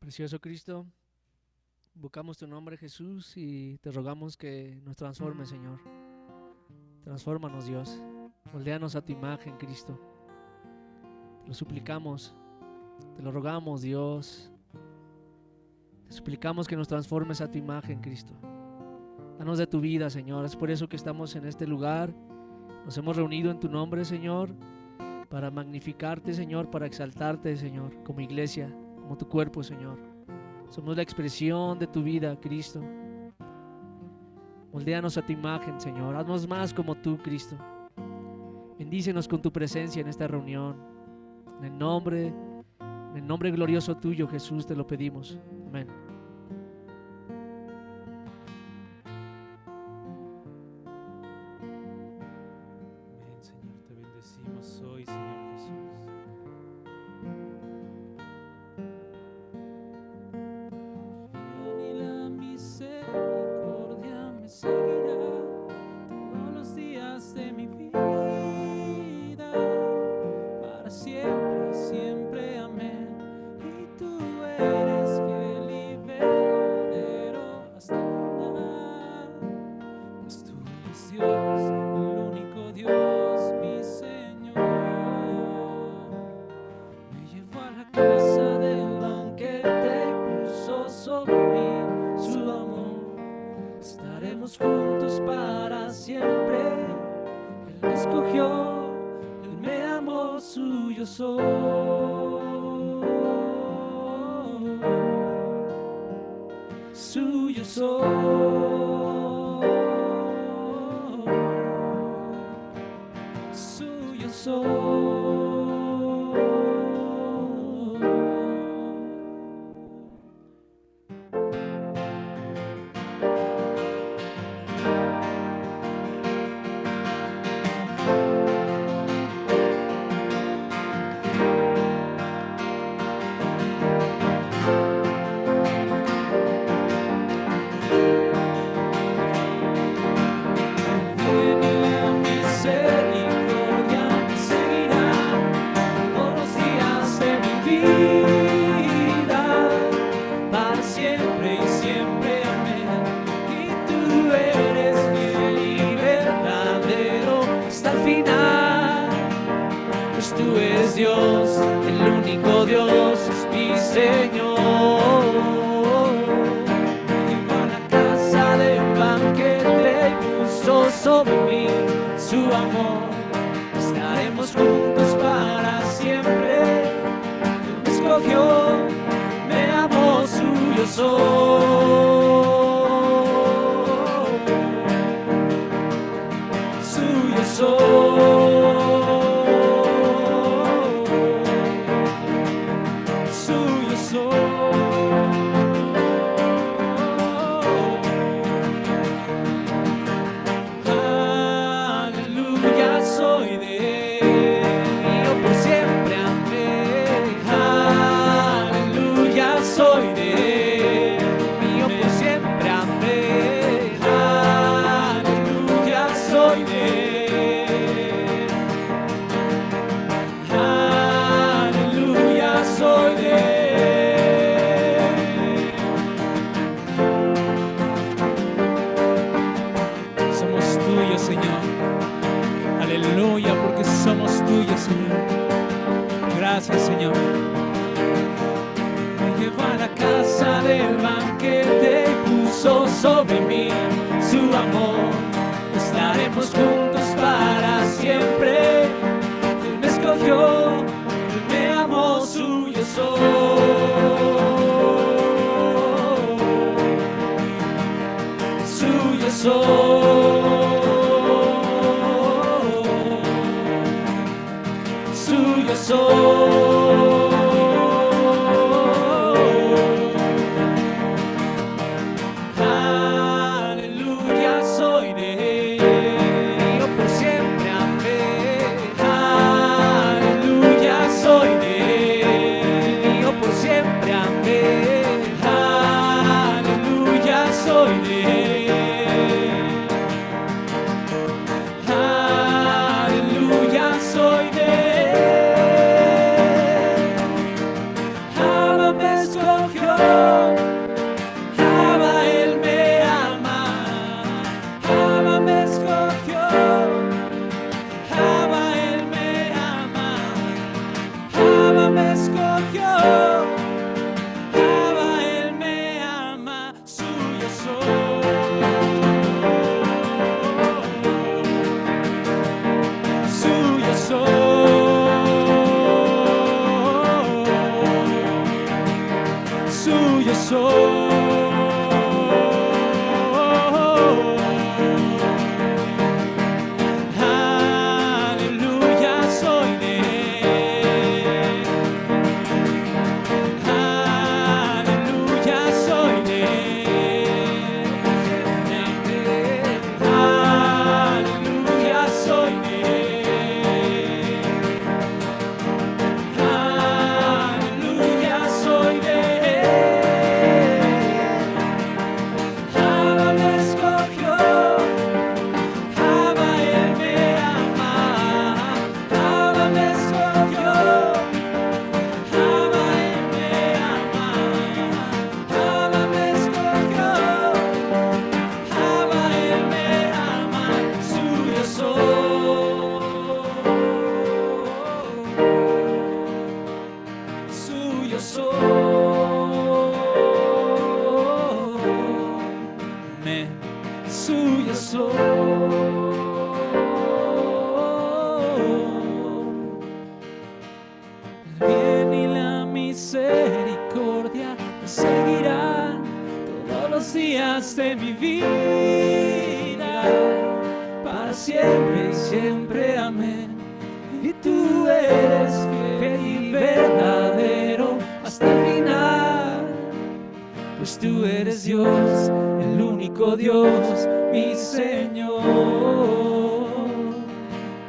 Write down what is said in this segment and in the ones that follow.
Precioso Cristo, buscamos tu nombre, Jesús, y te rogamos que nos transforme, Señor. Transfórmanos, Dios. Moldéanos a tu imagen, Cristo. Te lo suplicamos, te lo rogamos, Dios. Te suplicamos que nos transformes a tu imagen, Cristo. Danos de tu vida, Señor. Es por eso que estamos en este lugar. Nos hemos reunido en tu nombre, Señor, para magnificarte, Señor, para exaltarte, Señor, como iglesia, como tu cuerpo, Señor. Somos la expresión de tu vida, Cristo. Moldéanos a tu imagen, Señor. Haznos más como tú, Cristo. Bendícenos con tu presencia en esta reunión. En el nombre glorioso tuyo, Jesús, te lo pedimos. Amén. Amén, Señor, te bendecimos hoy, Señor Jesús. Y la misericordia me seguirá todos los días de mi vida, para siempre y siempre, amén. Y tú eres fiel y verdadero hasta el final, pues tú eres Dios, el único Dios, mi Señor. Me llevó a la casa del banquete y puso sobre mí su amor. Estaremos juntos para siempre. Él me escogió, Él me amó, suyo soy. Suyo soy. Suyo soy. Dios, el único Dios es mi Señor. Me llevó a la casa de un banquete y puso sobre mí su amor. Estaremos juntos para siempre. Él me escogió, me amó, suyo soy. Suyo soy. Gracias, Señor. Me llevó a la casa del banquete y puso sobre mí su amor. Estaremos juntos para siempre. Él me escogió, Él me amó, suyo soy. Suyo soy. Suyo soy. Aleluya, soy de Él. Mío por siempre, amén. Aleluya, soy de Él. Mío por siempre, amén. Aleluya, soy de Él. Aleluya, soy de Él. Me escogió, suyo soy. Aleluya, soy de Él. Aleluya, soy de Él. Aleluya, soy de Él. Aleluya, soy de Él. Abba me escogió, Abba Él me ama. Abba me escogió, Abba Él me ama. Abba me escogió, Abba Él me ama. Suyo soy. Amén. Suyo soy. El bien y la misericordia me seguirán todos los días de mi vida, para siempre y siempre. Amén. Y tú eres fiel y verdadero hasta el final, pues tú eres Dios, el único Dios, mi Señor.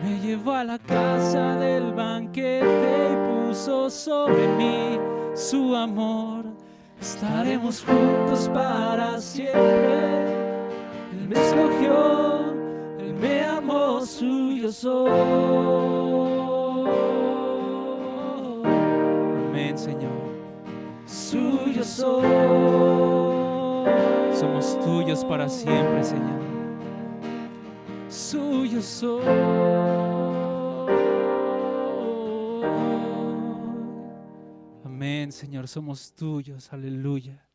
Me llevó a la casa del banquete y puso sobre mí su amor. Estaremos juntos para siempre. Él me escogió, Él me amó, suyo soy. Amén, Señor. Suyo soy. Somos tuyos para siempre, Señor. Suyo soy. Amén, Señor. Somos tuyos. Aleluya.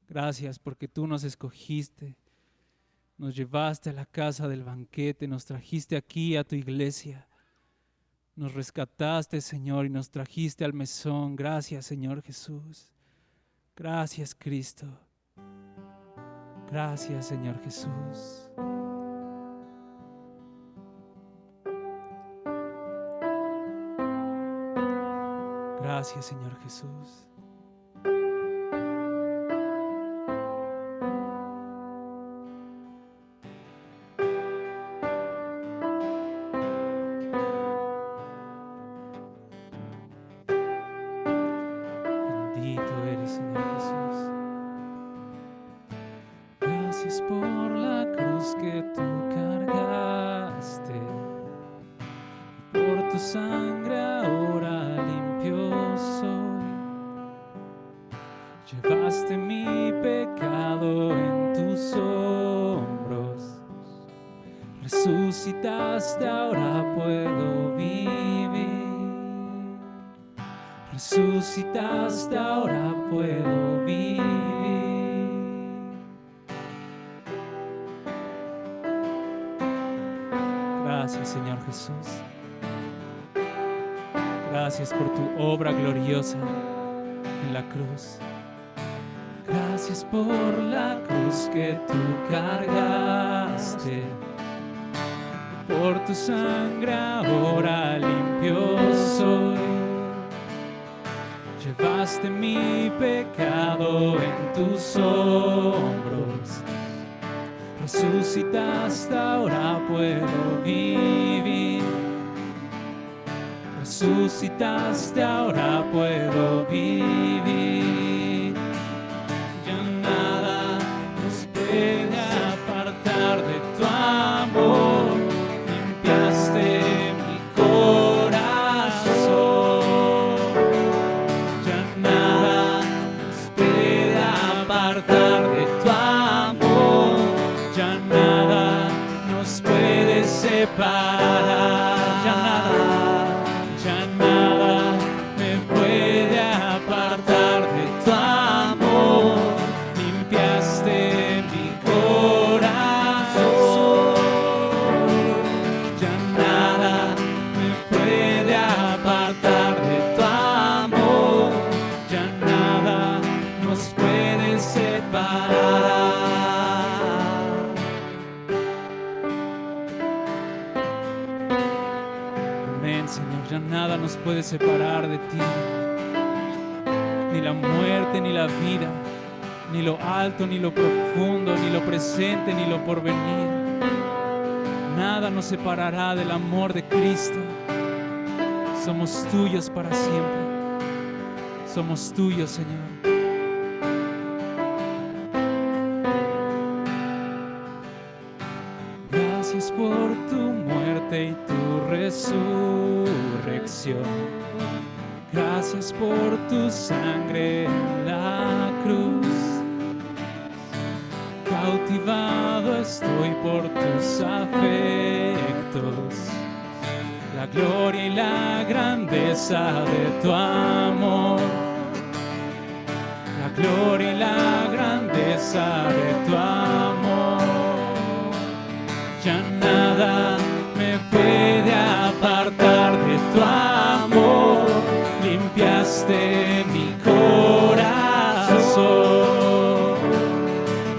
Gracias porque tú nos escogiste. Nos llevaste a la casa del banquete. Nos trajiste aquí a tu iglesia. Nos rescataste, Señor, y nos trajiste al mesón. Gracias, Señor Jesús. Gracias, Cristo. Gracias, Señor Jesús. Gracias, Señor Jesús. Bendito eres, Señor Jesús. Gracias por la cruz que tú cargaste, por tu sangre ahora limpio soy. Llevaste mi pecado en tus hombros, resucitaste, ahora puedo vivir. Resucitaste, ahora puedo vivir. Gracias, Señor Jesús. Gracias por tu obra gloriosa en la cruz. Gracias por la cruz que tú cargaste, por tu sangre ahora limpio soy. Llevaste mi pecado en tus hombros, resucitaste, ahora puedo vivir. Resucitaste, ahora puedo vivir. Ya nada nos puede apartar de tu amor. Limpiaste mi corazón. Ya nada nos puede apartar de tu amor. Ya nada nos puede separar. Ya nada me puede apartar de tu amor. Limpiaste mi corazón. Ya nada me puede apartar de tu amor. Ya nada nos nos puede separar de ti. Ni la muerte, ni la vida, ni lo alto, ni lo profundo, ni lo presente, ni lo porvenir. Nada nos separará del amor de Cristo. Somos tuyos para siempre. Somos tuyos, Señor. Gracias por tu muerte y tu resurrección. Gracias por tu sangre en la cruz. Cautivado estoy por tus afectos, la gloria y la grandeza de tu amor. La gloria y la grandeza de tu amor. Ya nada me puede apartar de tu amor. Limpiaste mi corazón.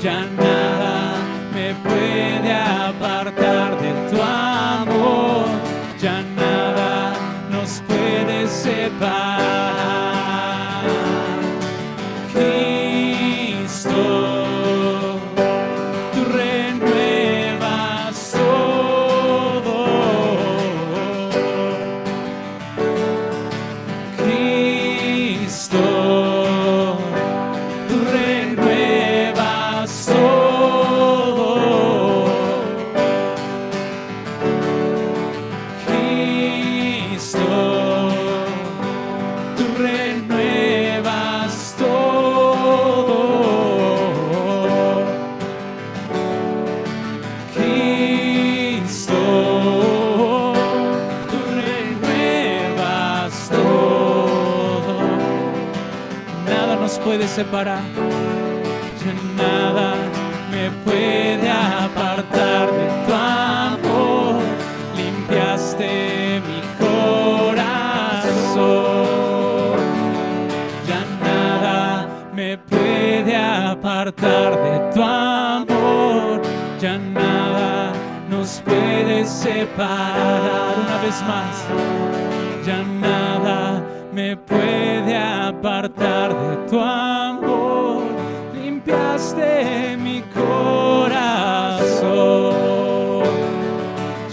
Ya nada me puede apartar de tu amor. Ya nada nos puede separar. Cristo, tú renuevas todo. Cristo, tú renuevas todo. Cristo, tú renuevas todo. Cristo, tú renuevas todo. Nada nos puede separar. Ya nada me puede apartar de tu amor. Limpiaste mi corazón. Ya nada me puede apartar de tu amor. Ya nada nos puede separar. Una vez más. Ya nada me puede apartar de tu amor. Limpiaste mi corazón.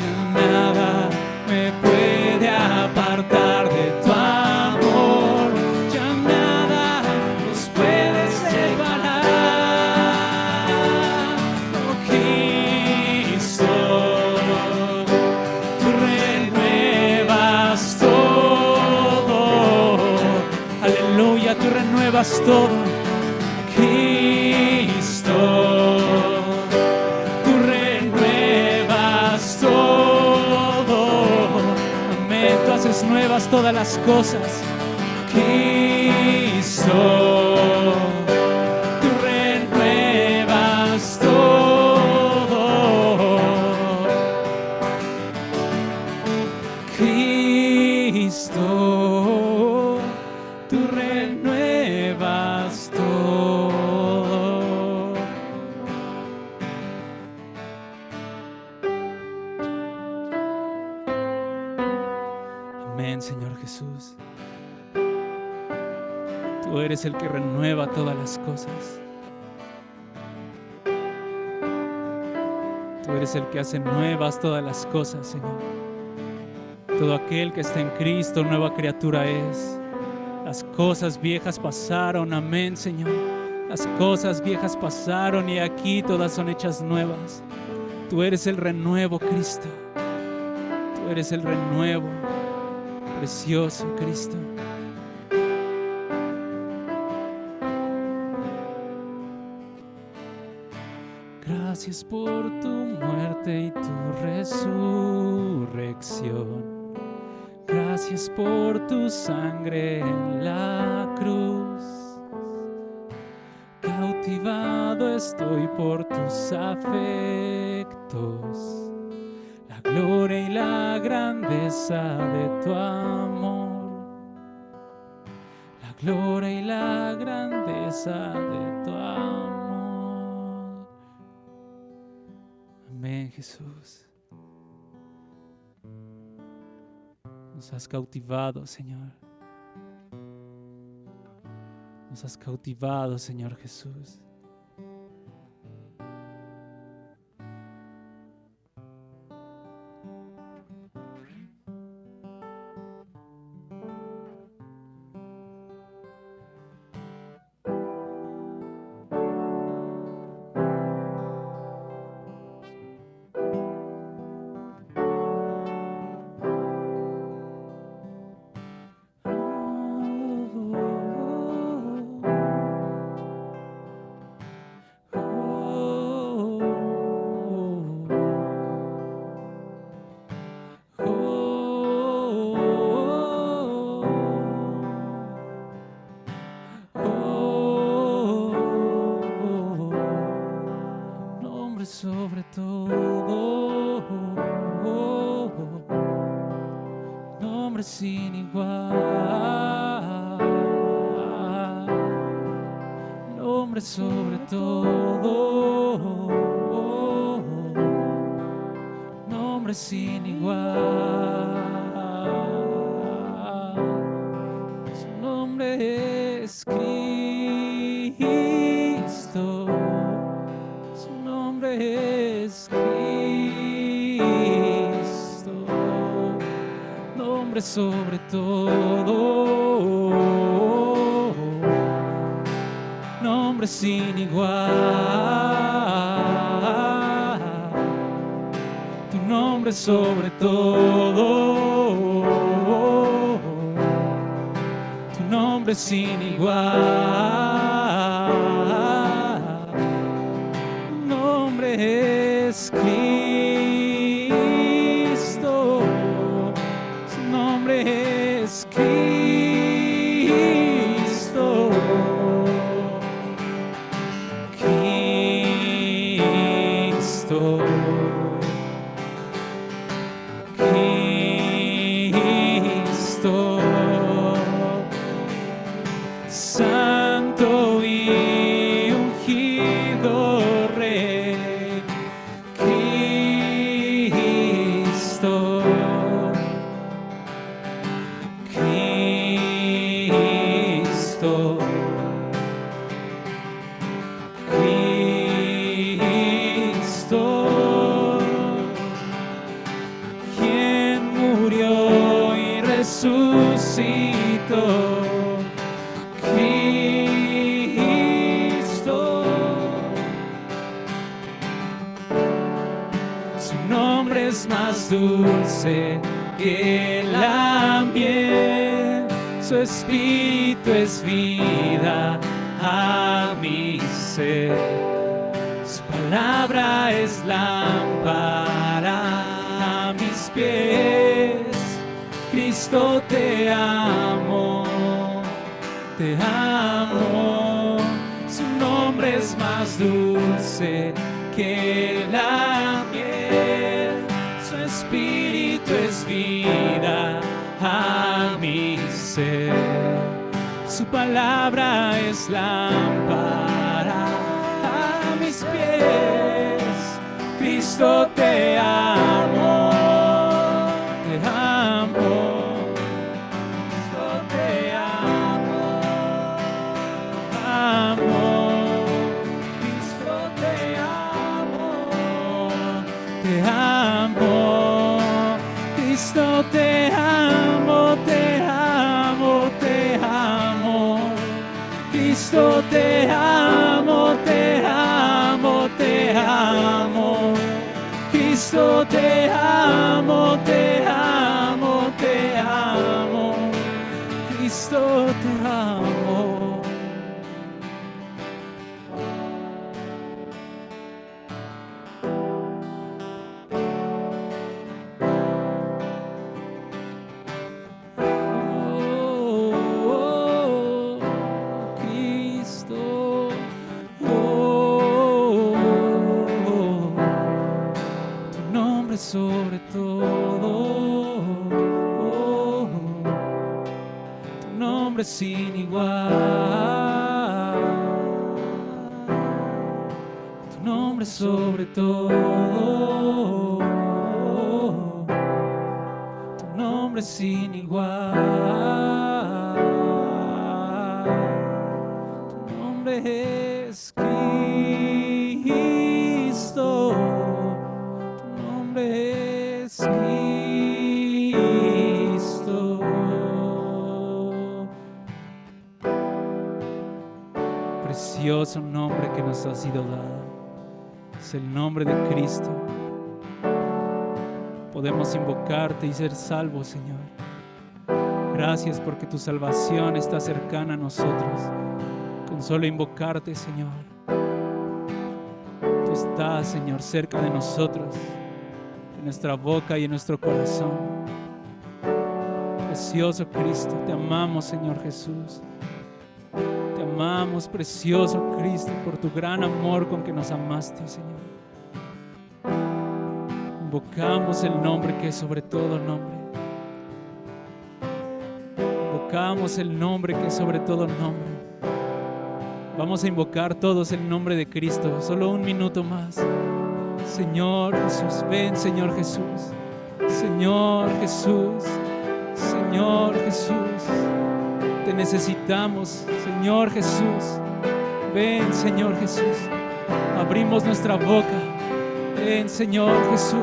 Ya nada me puede apartar de tu amor. Ya nada nos puede separar. Oh Cristo, tú renuevas todo. Aleluya, tú renuevas todo. Cristo, tú renuevas todo. Amén, tú haces nuevas todas las cosas. Cristo, tú renuevas todo. Cristo, tú renuevas todo. Amén, Señor Jesús. Tú eres el que renueva todas las cosas. Tú eres el que hace nuevas todas las cosas, Señor. Todo aquel que está en Cristo, nueva criatura es. Las cosas viejas pasaron, amén, Señor. Las cosas viejas pasaron y aquí todas son hechas nuevas. Tú eres el renuevo, Cristo. Tú eres el renuevo, precioso Cristo. Gracias por tu muerte y tu resurrección. Gracias por tu sangre en la cruz. Cautivado estoy por tus afectos, la gloria y la grandeza de tu amor. La gloria y la grandeza de tu amor. Amén, Jesús. Nos has cautivado, Señor. Nos has cautivado, Señor Jesús. Sobre todo, nombre sin igual, nombre sobre todo, nombre sin igual, su nombre es Cristo. Es Cristo, nombre sobre todo, nombre sin igual, tu nombre sobre todo, tu nombre sin igual. Es Cristo, su nombre es Cristo, Cristo, Cristo, Santo y ungido Rey. Resucitó, Cristo, su nombre es más dulce que la miel, su espíritu es vida a mi ser, su palabra es lámpara a mis pies. Cristo, te amo, su nombre es más dulce que la miel, su espíritu es vida a mi ser, su palabra es lámpara a mis pies. Cristo, te amo, te amo. Cristo, te amo, te amo, te amo. Cristo, te amo, te amo, te amo. Cristo, te amo, te amo, te amo. Cristo, te amo. Sobre todo, tu nombre sin igual, tu nombre sobre todo, tu nombre nombre sin igual. Tu nombre es Cristo. Tu nombre es Cristo. Precioso nombre que nos ha sido dado. Es el nombre de Cristo. Podemos invocarte y ser salvos, Señor. Gracias porque tu salvación está cercana a nosotros. Con solo invocarte, Señor. Tú estás, Señor, cerca de nosotros, en nuestra boca y en nuestro corazón. Precioso Cristo, te amamos, Señor Jesús. Te amamos, precioso Cristo, por tu gran amor con que nos amaste, Señor. Invocamos el nombre que es sobre todo nombre. Invocamos el nombre que es sobre todo nombre. Vamos a invocar todos el nombre de Cristo. Solo un minuto más. Señor Jesús, ven, Señor Jesús. Señor Jesús, Señor Jesús. Te necesitamos, Señor Jesús. Ven, Señor Jesús. Abrimos nuestra boca. Ven, Señor Jesús.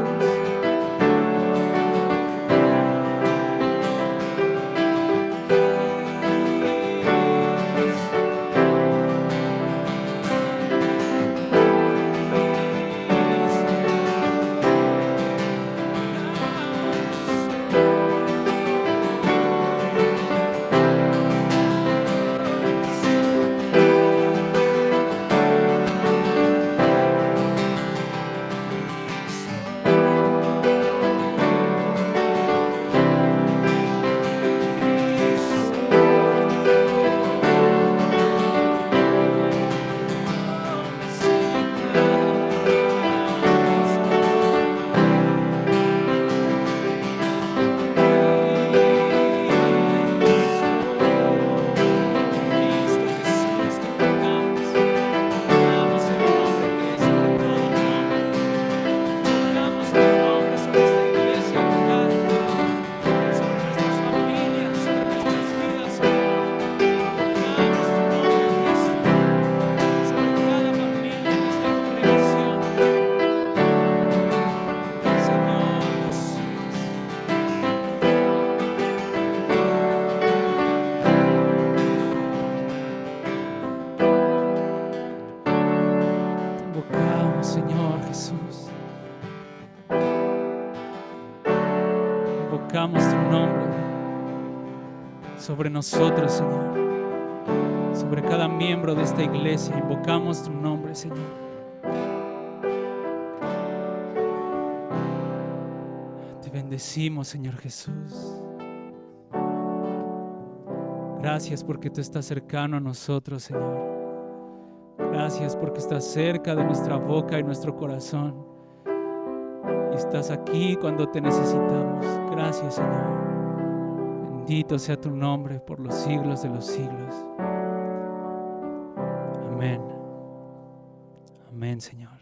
Señor Jesús. Invocamos tu nombre sobre nosotros, Señor. Sobre cada miembro de esta iglesia. Invocamos tu nombre, Señor. Te bendecimos, Señor Jesús. Gracias porque tú estás cercano a nosotros, Señor. Gracias porque estás cerca de nuestra boca y nuestro corazón. Y estás aquí cuando te necesitamos. Gracias, Señor. Bendito sea tu nombre por los siglos de los siglos. Amén. Amén, Señor.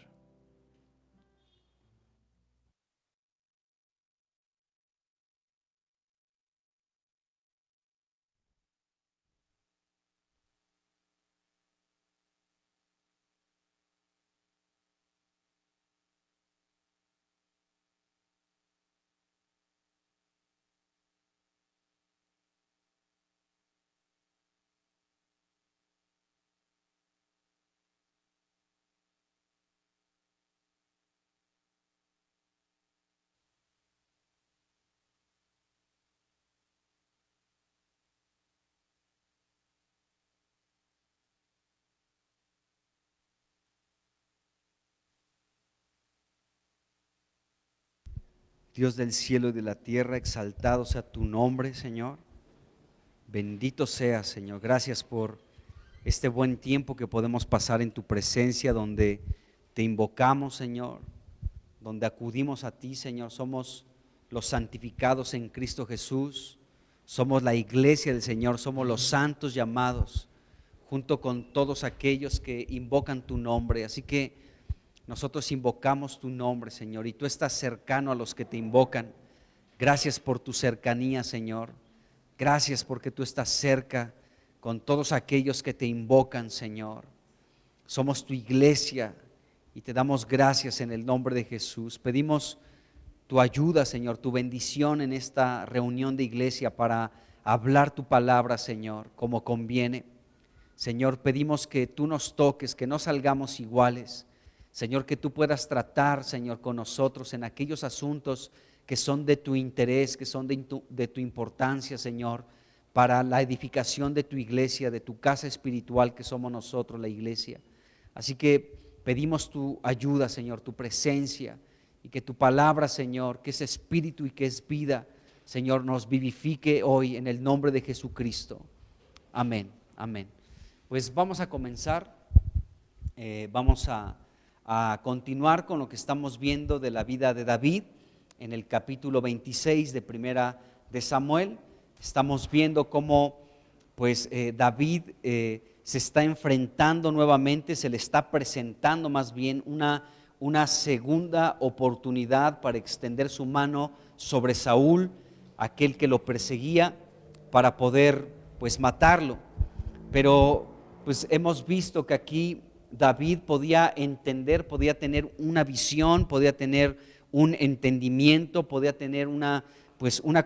Dios del cielo y de la tierra, exaltado sea tu nombre, Señor. Bendito seas, Señor. Gracias por este buen tiempo que podemos pasar en tu presencia, donde te invocamos, Señor, donde acudimos a ti, Señor. Somos los santificados en Cristo Jesús. Somos la iglesia del Señor, somos los santos llamados, junto con todos aquellos que invocan tu nombre. Así que nosotros invocamos tu nombre, Señor, y tú estás cercano a los que te invocan. Gracias por tu cercanía, Señor. Gracias porque tú estás cerca con todos aquellos que te invocan, Señor. Somos tu iglesia y te damos gracias en el nombre de Jesús. Pedimos tu ayuda, Señor, tu bendición en esta reunión de iglesia para hablar tu palabra, Señor, como conviene. Señor, pedimos que tú nos toques, que no salgamos iguales. Señor, que tú puedas tratar, Señor, con nosotros en aquellos asuntos que son de tu interés, que son de tu importancia, Señor, para la edificación de tu iglesia, de tu casa espiritual que somos nosotros, la iglesia. Así que pedimos tu ayuda, Señor, tu presencia, y que tu palabra, Señor, que es espíritu y que es vida, Señor, nos vivifique hoy en el nombre de Jesucristo. Amén, amén. Pues vamos a comenzar, vamos a continuar con lo que estamos viendo de la vida de David en el capítulo 26 de Primera de Samuel. Estamos viendo cómo pues David se está enfrentando nuevamente, se le está presentando más bien una segunda oportunidad para extender su mano sobre Saúl, aquel que lo perseguía, para poder pues matarlo. Pero pues hemos visto que aquí David podía entender, podía tener una visión, podía tener un entendimiento, podía tener una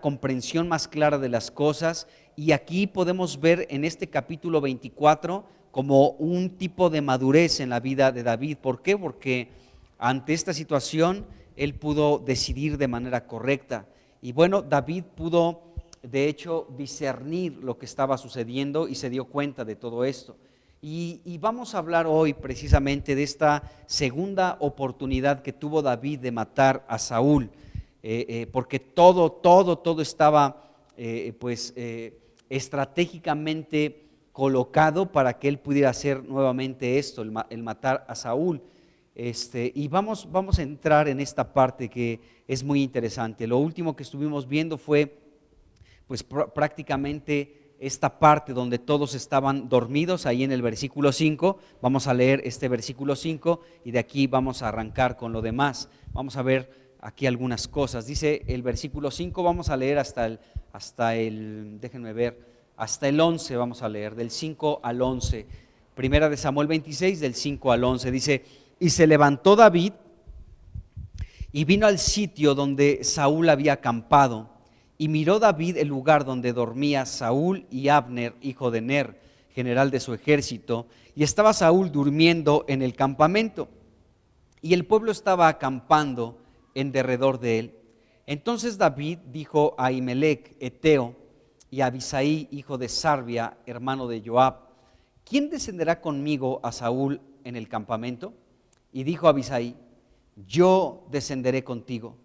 comprensión más clara de las cosas, y aquí podemos ver en este capítulo 24 como un tipo de madurez en la vida de David. ¿Por qué? Porque ante esta situación él pudo decidir de manera correcta, y bueno, David pudo de hecho discernir lo que estaba sucediendo y se dio cuenta de todo esto. Y vamos a hablar hoy precisamente de esta segunda oportunidad que tuvo David de matar a Saúl, porque todo estaba estratégicamente colocado para que él pudiera hacer nuevamente esto, el matar a Saúl. Y vamos a entrar en esta parte que es muy interesante. Lo último que estuvimos viendo fue pues prácticamente esta parte donde todos estaban dormidos, ahí en el versículo 5, vamos a leer este versículo 5 y de aquí vamos a arrancar con lo demás. Vamos a ver aquí algunas cosas. Dice el versículo 5, vamos a leer hasta el 11, vamos a leer, del 5 al 11. Primera de Samuel 26, del 5 al 11, dice: y se levantó David y vino al sitio donde Saúl había acampado. Y miró David el lugar donde dormía Saúl y Abner, hijo de Ner, general de su ejército, y estaba Saúl durmiendo en el campamento, y el pueblo estaba acampando en derredor de él. Entonces David dijo a Ahimelech, Eteo, y a Abisai, hijo de Sarbia, hermano de Joab: ¿quién descenderá conmigo a Saúl en el campamento? Y dijo Abisai: yo descenderé contigo.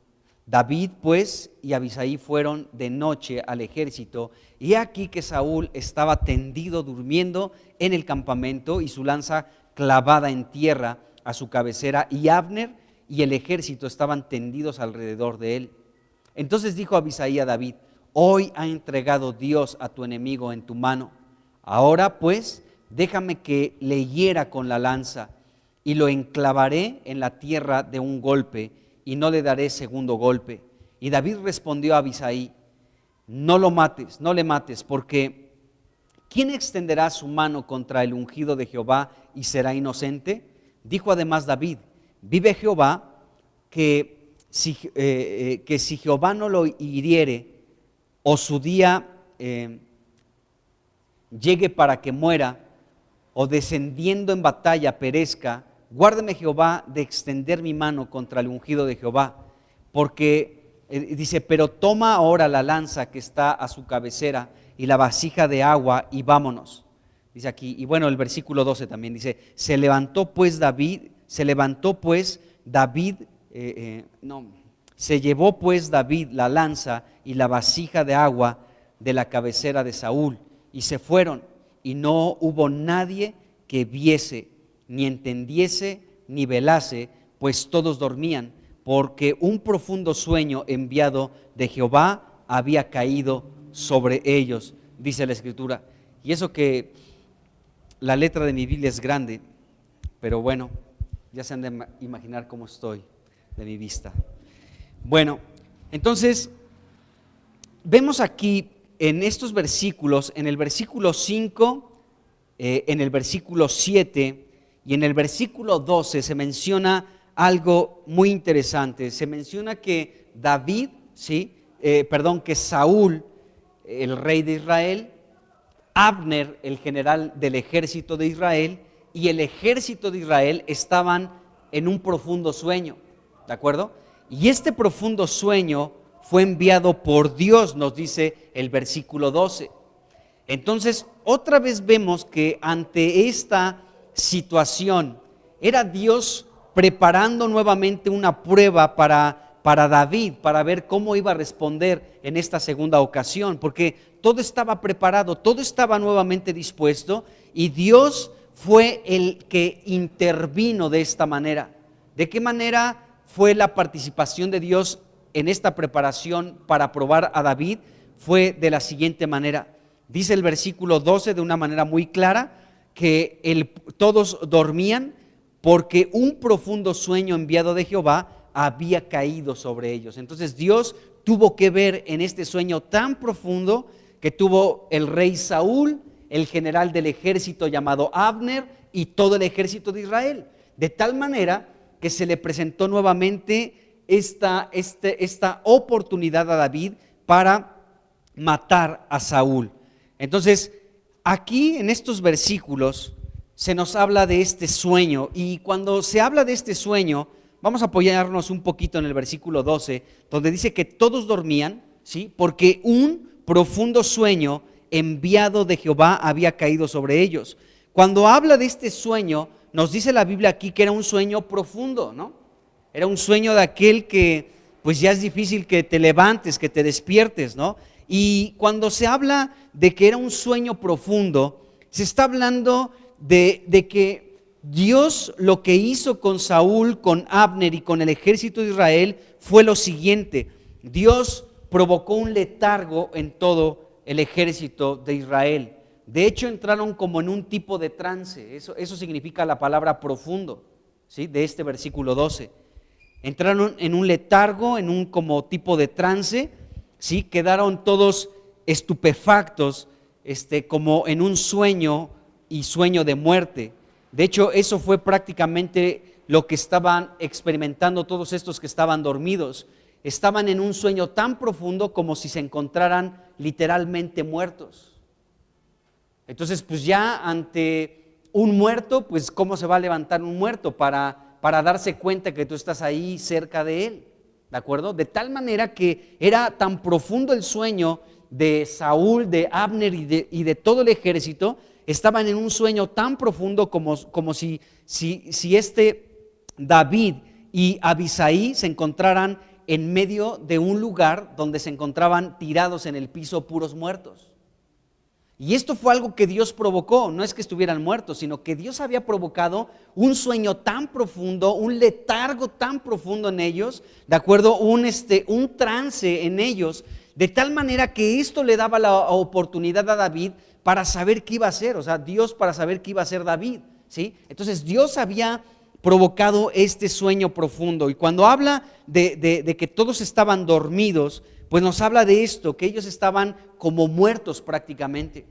David pues y Abisai fueron de noche al ejército, y aquí que Saúl estaba tendido durmiendo en el campamento y su lanza clavada en tierra a su cabecera, y Abner y el ejército estaban tendidos alrededor de él. Entonces dijo Abisai a David: hoy ha entregado Dios a tu enemigo en tu mano. Ahora pues déjame que le hiera con la lanza, y lo enclavaré en la tierra de un golpe, y no le daré segundo golpe. Y David respondió a Abisai: no lo mates, no le mates, porque ¿quién extenderá su mano contra el ungido de Jehová y será inocente? Dijo además David: vive Jehová, que si Jehová no lo hiriere, o su día llegue para que muera, o descendiendo en batalla perezca, guárdeme Jehová de extender mi mano contra el ungido de Jehová. Porque dice: pero toma ahora la lanza que está a su cabecera y la vasija de agua y vámonos. Dice aquí, y bueno, el versículo 12 también dice: se llevó pues David la lanza y la vasija de agua de la cabecera de Saúl, y se fueron, y no hubo nadie que viese, ni entendiese, ni velase, pues todos dormían, porque un profundo sueño enviado de Jehová había caído sobre ellos, dice la Escritura. Y eso que la letra de mi Biblia es grande, pero bueno, ya se han de imaginar cómo estoy de mi vista. Bueno, entonces vemos aquí en estos versículos, en el versículo 5, en el versículo 7 y en el versículo 12 se menciona algo muy interesante. Se menciona que David, que Saúl, el rey de Israel, Abner, el general del ejército de Israel, y el ejército de Israel estaban en un profundo sueño, ¿de acuerdo? Y este profundo sueño fue enviado por Dios, nos dice el versículo 12. Entonces, otra vez vemos que ante esta situación era Dios preparando nuevamente una prueba para David, para ver cómo iba a responder en esta segunda ocasión, porque todo estaba preparado, todo estaba nuevamente dispuesto, y Dios fue el que intervino de esta manera. ¿De qué manera fue la participación de Dios en esta preparación para probar a David? Fue de la siguiente manera. Dice el versículo 12 de una manera muy clara que todos dormían porque un profundo sueño enviado de Jehová había caído sobre ellos. Entonces Dios tuvo que ver en este sueño tan profundo que tuvo el rey Saúl, el general del ejército llamado Abner y todo el ejército de Israel, de tal manera que se le presentó nuevamente esta oportunidad a David para matar a Saúl. Entonces, aquí en estos versículos se nos habla de este sueño, y cuando se habla de este sueño, vamos a apoyarnos un poquito en el versículo 12, donde dice que todos dormían, ¿sí? Porque un profundo sueño enviado de Jehová había caído sobre ellos. Cuando habla de este sueño, nos dice la Biblia aquí que era un sueño profundo, ¿no? Era un sueño de aquel que pues ya es difícil que te levantes, que te despiertes, ¿no? Y cuando se habla de que era un sueño profundo, se está hablando de que Dios lo que hizo con Saúl, con Abner y con el ejército de Israel fue lo siguiente: Dios provocó un letargo en todo el ejército de Israel. De hecho, entraron como en un tipo de trance. Eso significa la palabra profundo, ¿sí? De este versículo 12. Entraron en un letargo, en un como tipo de trance, ¿sí? Quedaron todos estupefactos, como en un sueño y sueño de muerte. De hecho, eso fue prácticamente lo que estaban experimentando todos estos que estaban dormidos. Estaban en un sueño tan profundo como si se encontraran literalmente muertos. Entonces, pues ya ante un muerto, pues ¿cómo se va a levantar un muerto para darse cuenta que tú estás ahí cerca de él? ¿De acuerdo? De tal manera que era tan profundo el sueño de Saúl, de Abner y de todo el ejército. Estaban en un sueño tan profundo como si David y Abisai se encontraran en medio de un lugar donde se encontraban tirados en el piso puros muertos. Y esto fue algo que Dios provocó. No es que estuvieran muertos, sino que Dios había provocado un sueño tan profundo, un letargo tan profundo en ellos, ¿de acuerdo? Un trance en ellos, de tal manera que esto le daba la oportunidad a David para saber qué iba a hacer. O sea, Dios para saber qué iba a hacer David, ¿sí? Entonces Dios había provocado este sueño profundo. Y cuando habla de que todos estaban dormidos, pues nos habla de esto, que ellos estaban como muertos prácticamente.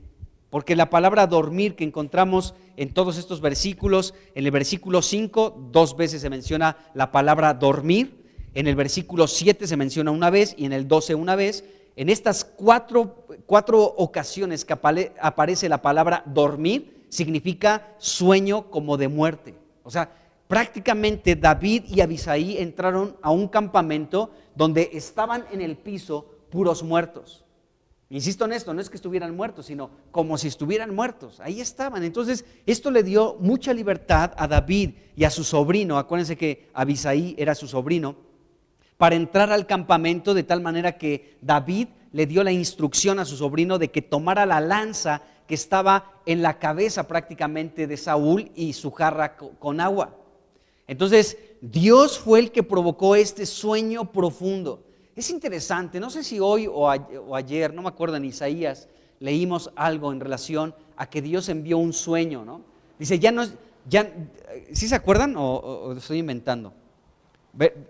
Porque la palabra dormir que encontramos en todos estos versículos, en el versículo 5 2 veces se menciona la palabra dormir, en el versículo 7 se menciona una vez y en el 12 una vez. En estas cuatro ocasiones que aparece la palabra dormir, significa sueño como de muerte. O sea, prácticamente David y Abisai entraron a un campamento donde estaban en el piso puros muertos. Insisto en esto, no es que estuvieran muertos, sino como si estuvieran muertos. Ahí estaban. Entonces, esto le dio mucha libertad a David y a su sobrino. Acuérdense que Abisai era su sobrino, para entrar al campamento, de tal manera que David le dio la instrucción a su sobrino de que tomara la lanza que estaba en la cabeza prácticamente de Saúl y su jarra con agua. Entonces, Dios fue el que provocó este sueño profundo. Es interesante, no sé si hoy o ayer, no me acuerdo, en Isaías leímos algo en relación a que Dios envió un sueño, ¿no? Dice, ¿sí se acuerdan o estoy inventando?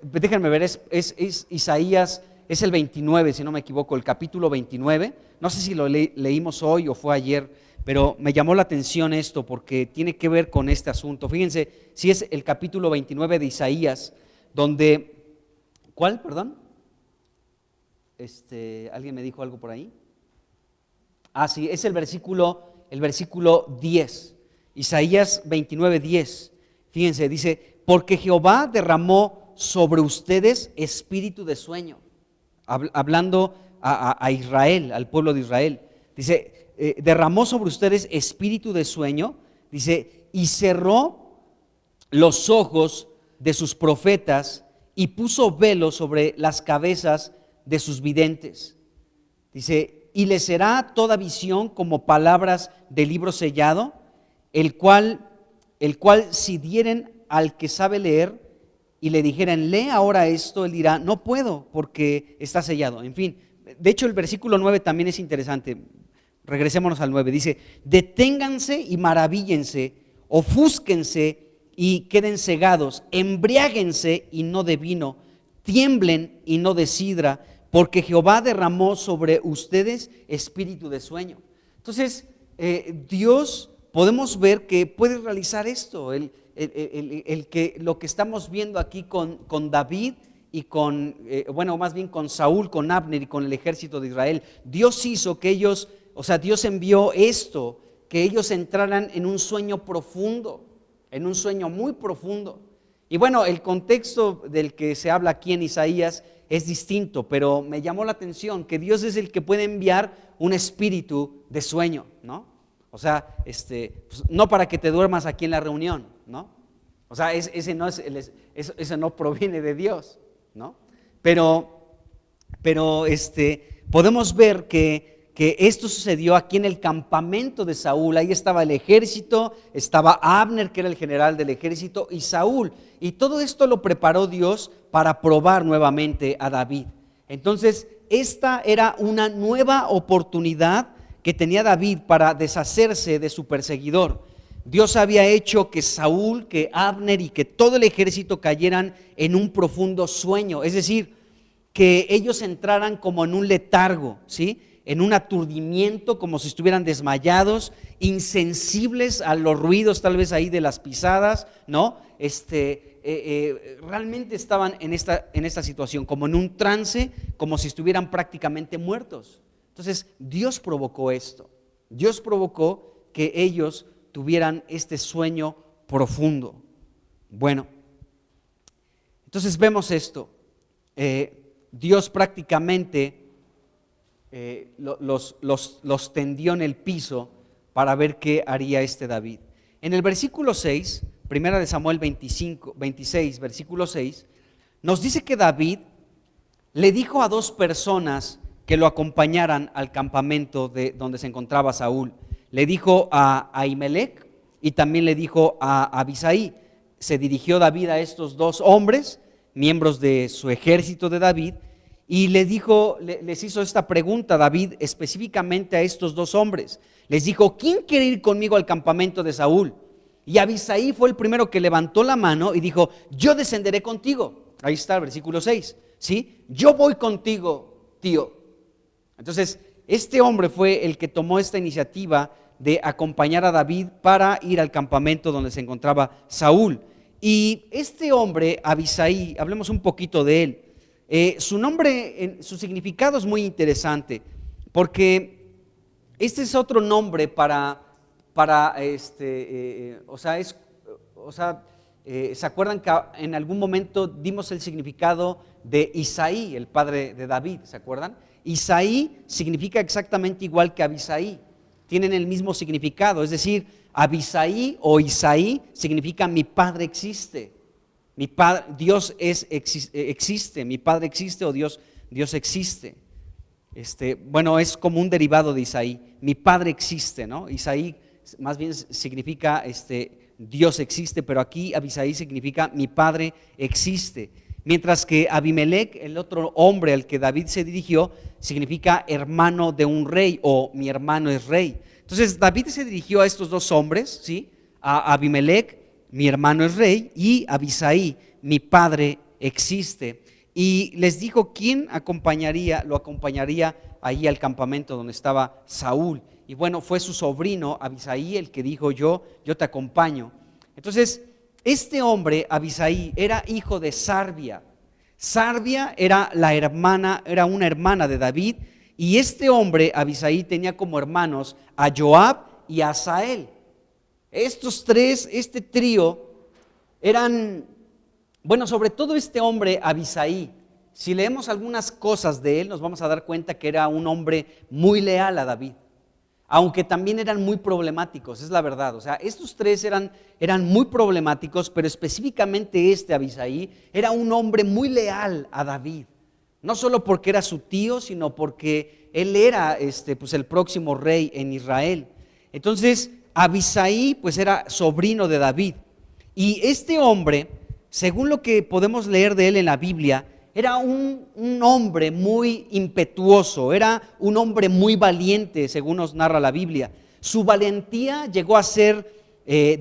Déjenme ver, es Isaías es el 29, si no me equivoco, el capítulo 29. No sé si lo leímos hoy o fue ayer, pero me llamó la atención esto porque tiene que ver con este asunto. Fíjense, si es el capítulo 29 de Isaías, donde, ¿cuál? Perdón. ¿Alguien me dijo algo por ahí? Sí, es el versículo 10. Isaías 29, 10. Fíjense, dice, porque Jehová derramó sobre ustedes espíritu de sueño. Hablando a Israel, al pueblo de Israel. Dice, derramó sobre ustedes espíritu de sueño, dice, y cerró los ojos de sus profetas y puso velo sobre las cabezas de sus videntes. Dice, y les será toda visión como palabras de libro sellado, el cual si dieren al que sabe leer y le dijeran, lee ahora esto, él dirá, no puedo porque está sellado. En fin, de hecho el versículo 9 también es interesante. Regresémonos al 9, dice, deténganse y maravíllense, ofúsquense y queden cegados, embriáguense y no de vino, tiemblen y no de sidra, porque Jehová derramó sobre ustedes espíritu de sueño. Entonces, Dios, podemos ver que puede realizar esto, lo que estamos viendo aquí con David y más bien con Saúl, con Abner y con el ejército de Israel. Dios hizo que ellos, Dios envió esto, que ellos entraran en un sueño profundo, en un sueño muy profundo. Y bueno, el contexto del que se habla aquí en Isaías es distinto, pero me llamó la atención que Dios es el que puede enviar un espíritu de sueño, ¿no? Pues, no para que te duermas aquí en la reunión, ¿no? Ese no proviene de Dios, ¿no? Pero podemos ver que esto sucedió aquí en el campamento de Saúl. Ahí estaba el ejército, estaba Abner, que era el general del ejército, y Saúl. Y todo esto lo preparó Dios para probar nuevamente a David. Entonces, esta era una nueva oportunidad que tenía David para deshacerse de su perseguidor. Dios había hecho que Saúl, que Abner y que todo el ejército cayeran en un profundo sueño, es decir, que ellos entraran como en un letargo, ¿sí? En un aturdimiento, como si estuvieran desmayados, insensibles a los ruidos tal vez ahí de las pisadas, ¿no? Realmente estaban en esta situación, como en un trance, como si estuvieran prácticamente muertos. Entonces Dios provocó esto, Dios provocó que ellos tuvieran este sueño profundo. Bueno, entonces vemos esto, Dios prácticamente los tendió en el piso para ver qué haría David. En el versículo 6, primera de Samuel 26, versículo 6, nos dice que David le dijo a dos personas que lo acompañaran al campamento donde se encontraba Saúl. Le dijo a Ahimelech y también le dijo a Abisai. Se dirigió David a estos dos hombres, miembros de su ejército de David, y les hizo esta pregunta David específicamente a estos dos hombres. Les dijo, ¿quién quiere ir conmigo al campamento de Saúl? Y Abisai fue el primero que levantó la mano y dijo, yo descenderé contigo. Ahí está el versículo 6, ¿sí? Yo voy contigo, tío. Entonces, este hombre fue el que tomó esta iniciativa de acompañar a David para ir al campamento donde se encontraba Saúl. Y este hombre, Abisai, hablemos un poquito de él. Su nombre, su significado es muy interesante, porque este es otro nombre ¿se acuerdan que en algún momento dimos el significado de Isaí, el padre de David? ¿Se acuerdan? Isaí significa exactamente igual que Abisai, tienen el mismo significado, es decir, Abisai o Isaí significa mi padre existe, Dios existe, mi padre existe o Dios existe. Es como un derivado de Isaí, mi padre existe, ¿no? Isaí más bien significa Dios existe, pero aquí Abisai significa mi padre existe. Mientras que Abimelech, el otro hombre al que David se dirigió, significa hermano de un rey o mi hermano es rey. Entonces David se dirigió a estos dos hombres, ¿sí? A Abimelech, mi hermano es rey, y Abisai, mi padre existe. y les dijo quién lo acompañaría ahí al campamento donde estaba Saúl. Y bueno, fue su sobrino Abisai el que dijo: yo te acompaño. Entonces, este hombre, Abisai, era hijo de Sarbia. Sarbia era una hermana de David, y este hombre, Abisai, tenía como hermanos a Joab y a Asael. Estos tres, este trío, eran, bueno, sobre todo este hombre, Abisai, si leemos algunas cosas de él, nos vamos a dar cuenta que era un hombre muy leal a David, aunque también eran muy problemáticos, es la verdad. O sea, estos tres eran muy problemáticos, pero específicamente este Abisai era un hombre muy leal a David, no solo porque era su tío, sino porque él era pues el próximo rey en Israel. Entonces, Abisai pues era sobrino de David, y este hombre, según lo que podemos leer de él en la Biblia, era un hombre muy impetuoso, era un hombre muy valiente, según nos narra la Biblia. Su valentía llegó a ser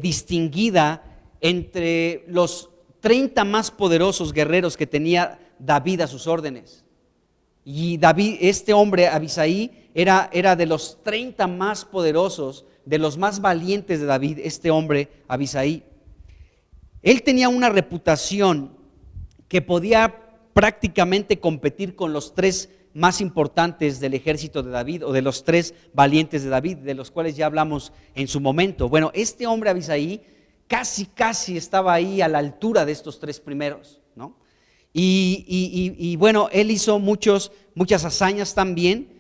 distinguida entre los 30 más poderosos guerreros que tenía David a sus órdenes. Y David, este hombre, Abisai, era de los 30 más poderosos, de los más valientes de David, este hombre, Abisai. Él tenía una reputación que podía prácticamente competir con los tres más importantes del ejército de David, o de los tres valientes de David, de los cuales ya hablamos en su momento. Bueno, este hombre Abisai casi estaba ahí a la altura de estos tres primeros, ¿no? Y bueno, él hizo muchas hazañas también,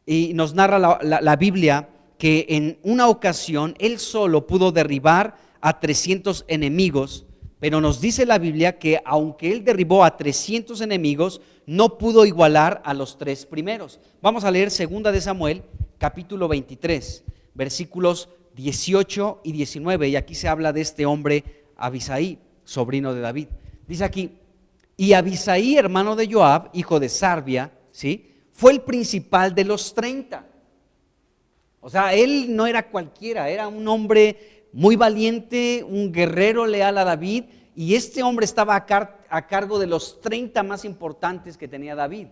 y nos narra la Biblia que en una ocasión él solo pudo derribar a 300 enemigos, pero nos dice la Biblia que aunque él derribó a 300 enemigos, no pudo igualar a los tres primeros. Vamos a leer 2 de Samuel, capítulo 23, versículos 18 y 19, y aquí se habla de este hombre Abisai, sobrino de David. Dice aquí: y Abisai, hermano de Joab, hijo de Sarbia, ¿sí?, fue el principal de los 30. O sea, él no era cualquiera, era un hombre muy valiente, un guerrero leal a David, y este hombre estaba a cargo de los 30 más importantes que tenía David.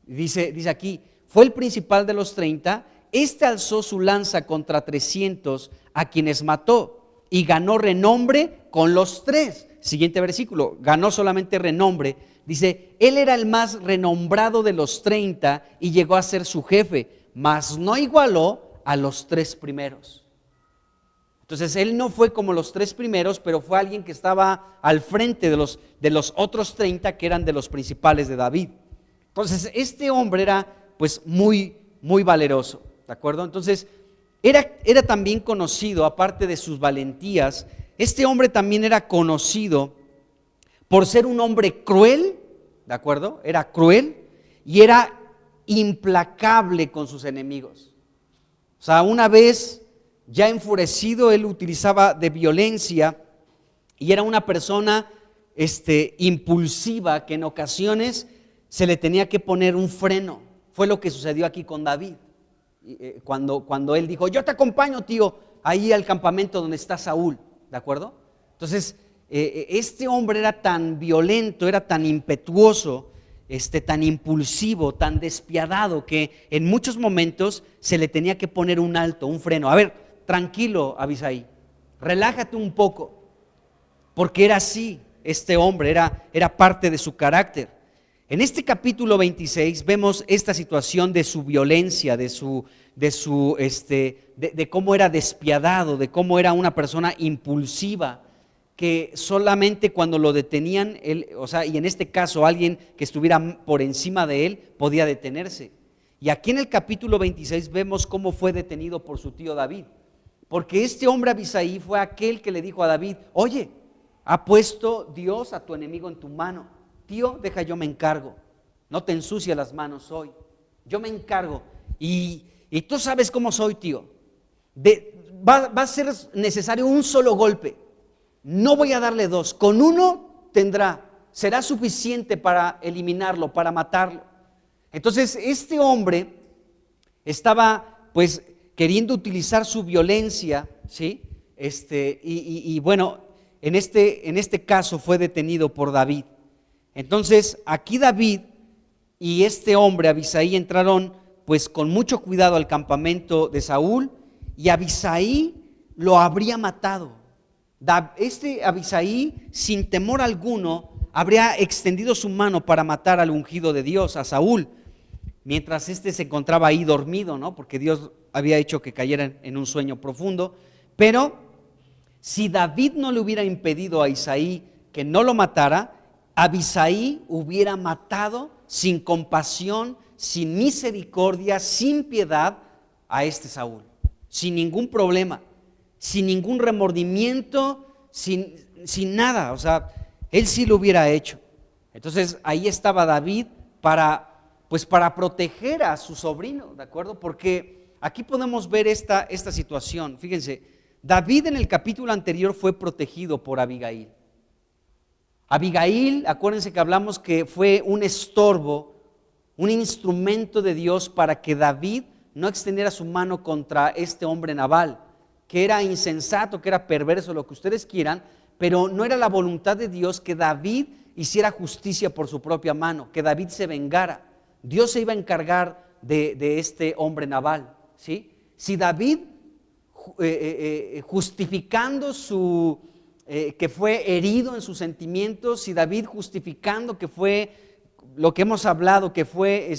Dice aquí: fue el principal de los 30, este alzó su lanza contra 300 a quienes mató, y ganó renombre con los tres. Siguiente versículo, ganó solamente renombre. Dice: él era el más renombrado de los 30 y llegó a ser su jefe, mas no igualó a los tres primeros. Entonces él no fue como los tres primeros, pero fue alguien que estaba al frente de los otros 30 que eran de los principales de David. Entonces este hombre era pues muy valeroso, ¿de acuerdo? Entonces era también conocido, aparte de sus valentías, este hombre también era conocido por ser un hombre cruel, ¿de acuerdo? Era cruel y era implacable con sus enemigos. O sea, una vez ya enfurecido, él utilizaba de violencia, y era una persona impulsiva, que en ocasiones se le tenía que poner un freno. Fue lo que sucedió aquí con David, cuando él dijo: yo te acompaño, tío, ahí al campamento donde está Saúl, ¿de acuerdo? Entonces este hombre era tan violento, era tan impetuoso, tan impulsivo, tan despiadado, que en muchos momentos se le tenía que poner un alto, un freno. A ver, tranquilo, Abisai, relájate un poco, porque era así, este hombre era parte de su carácter. En este capítulo 26 vemos esta situación de su violencia, de cómo era despiadado, de cómo era una persona impulsiva, que solamente cuando lo detenían, y en este caso alguien que estuviera por encima de él, podía detenerse. Y aquí en el capítulo 26 vemos cómo fue detenido por su tío David, porque este hombre Abisai fue aquel que le dijo a David: oye, ha puesto Dios a tu enemigo en tu mano, tío, deja, yo me encargo, no te ensucia las manos hoy, yo me encargo, y tú sabes cómo soy, tío, va a ser necesario un solo golpe, no voy a darle dos, con uno será suficiente para eliminarlo, para matarlo. Entonces este hombre estaba pues queriendo utilizar su violencia, ¿sí? Y bueno, en este caso fue detenido por David. Entonces aquí David y este hombre Abisai entraron pues con mucho cuidado al campamento de Saúl, y Abisai lo habría matado. Este Abisai, sin temor alguno, habría extendido su mano para matar al ungido de Dios, a Saúl, mientras este se encontraba ahí dormido, ¿no? Porque Dios había hecho que cayera en un sueño profundo. Pero si David no le hubiera impedido a Isaí que no lo matara, Abisai hubiera matado sin compasión, sin misericordia, sin piedad a este Saúl, sin ningún problema, sin ningún remordimiento, sin nada. O sea, él sí lo hubiera hecho. Entonces ahí estaba David para proteger a su sobrino, ¿de acuerdo? Porque aquí podemos ver esta situación. Fíjense, David en el capítulo anterior fue protegido por Abigail. Abigail, acuérdense que hablamos que fue un estorbo, un instrumento de Dios para que David no extendiera su mano contra este hombre Nabal, que era insensato, que era perverso, lo que ustedes quieran, pero no era la voluntad de Dios que David hiciera justicia por su propia mano, que David se vengara. Dios se iba a encargar de este hombre Nabal, ¿sí? Si David, justificando que fue herido en sus sentimientos, si David justificando que fue lo que hemos hablado, que fue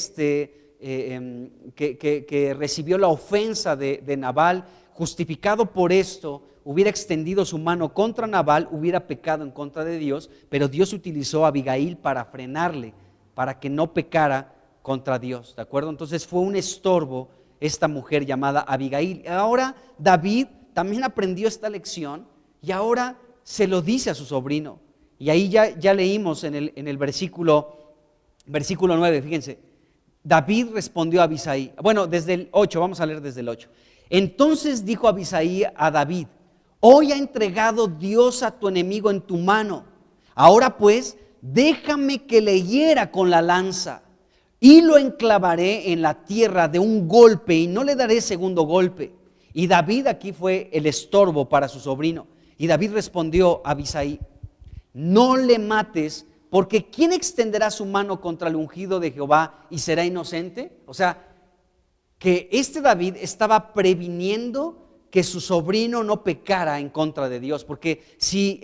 que recibió la ofensa de Nabal, justificado por esto, hubiera extendido su mano contra Nabal, hubiera pecado en contra de Dios, pero Dios utilizó a Abigail para frenarle, para que no pecara contra Dios, ¿de acuerdo? Entonces fue un estorbo esta mujer llamada Abigail. Ahora David también aprendió esta lección y ahora se lo dice a su sobrino. Y ahí ya leímos en el versículo 9, fíjense. David respondió a Abisai, bueno, desde el 8, vamos a leer desde el 8. Entonces dijo Abisai a David: hoy ha entregado Dios a tu enemigo en tu mano. Ahora pues, déjame que le hiera con la lanza y lo enclavaré en la tierra de un golpe y no le daré segundo golpe. Y David aquí fue el estorbo para su sobrino. Y David respondió a Abisai: no le mates, porque ¿quién extenderá su mano contra el ungido de Jehová y será inocente? O sea, que David estaba previniendo que su sobrino no pecara en contra de Dios, porque si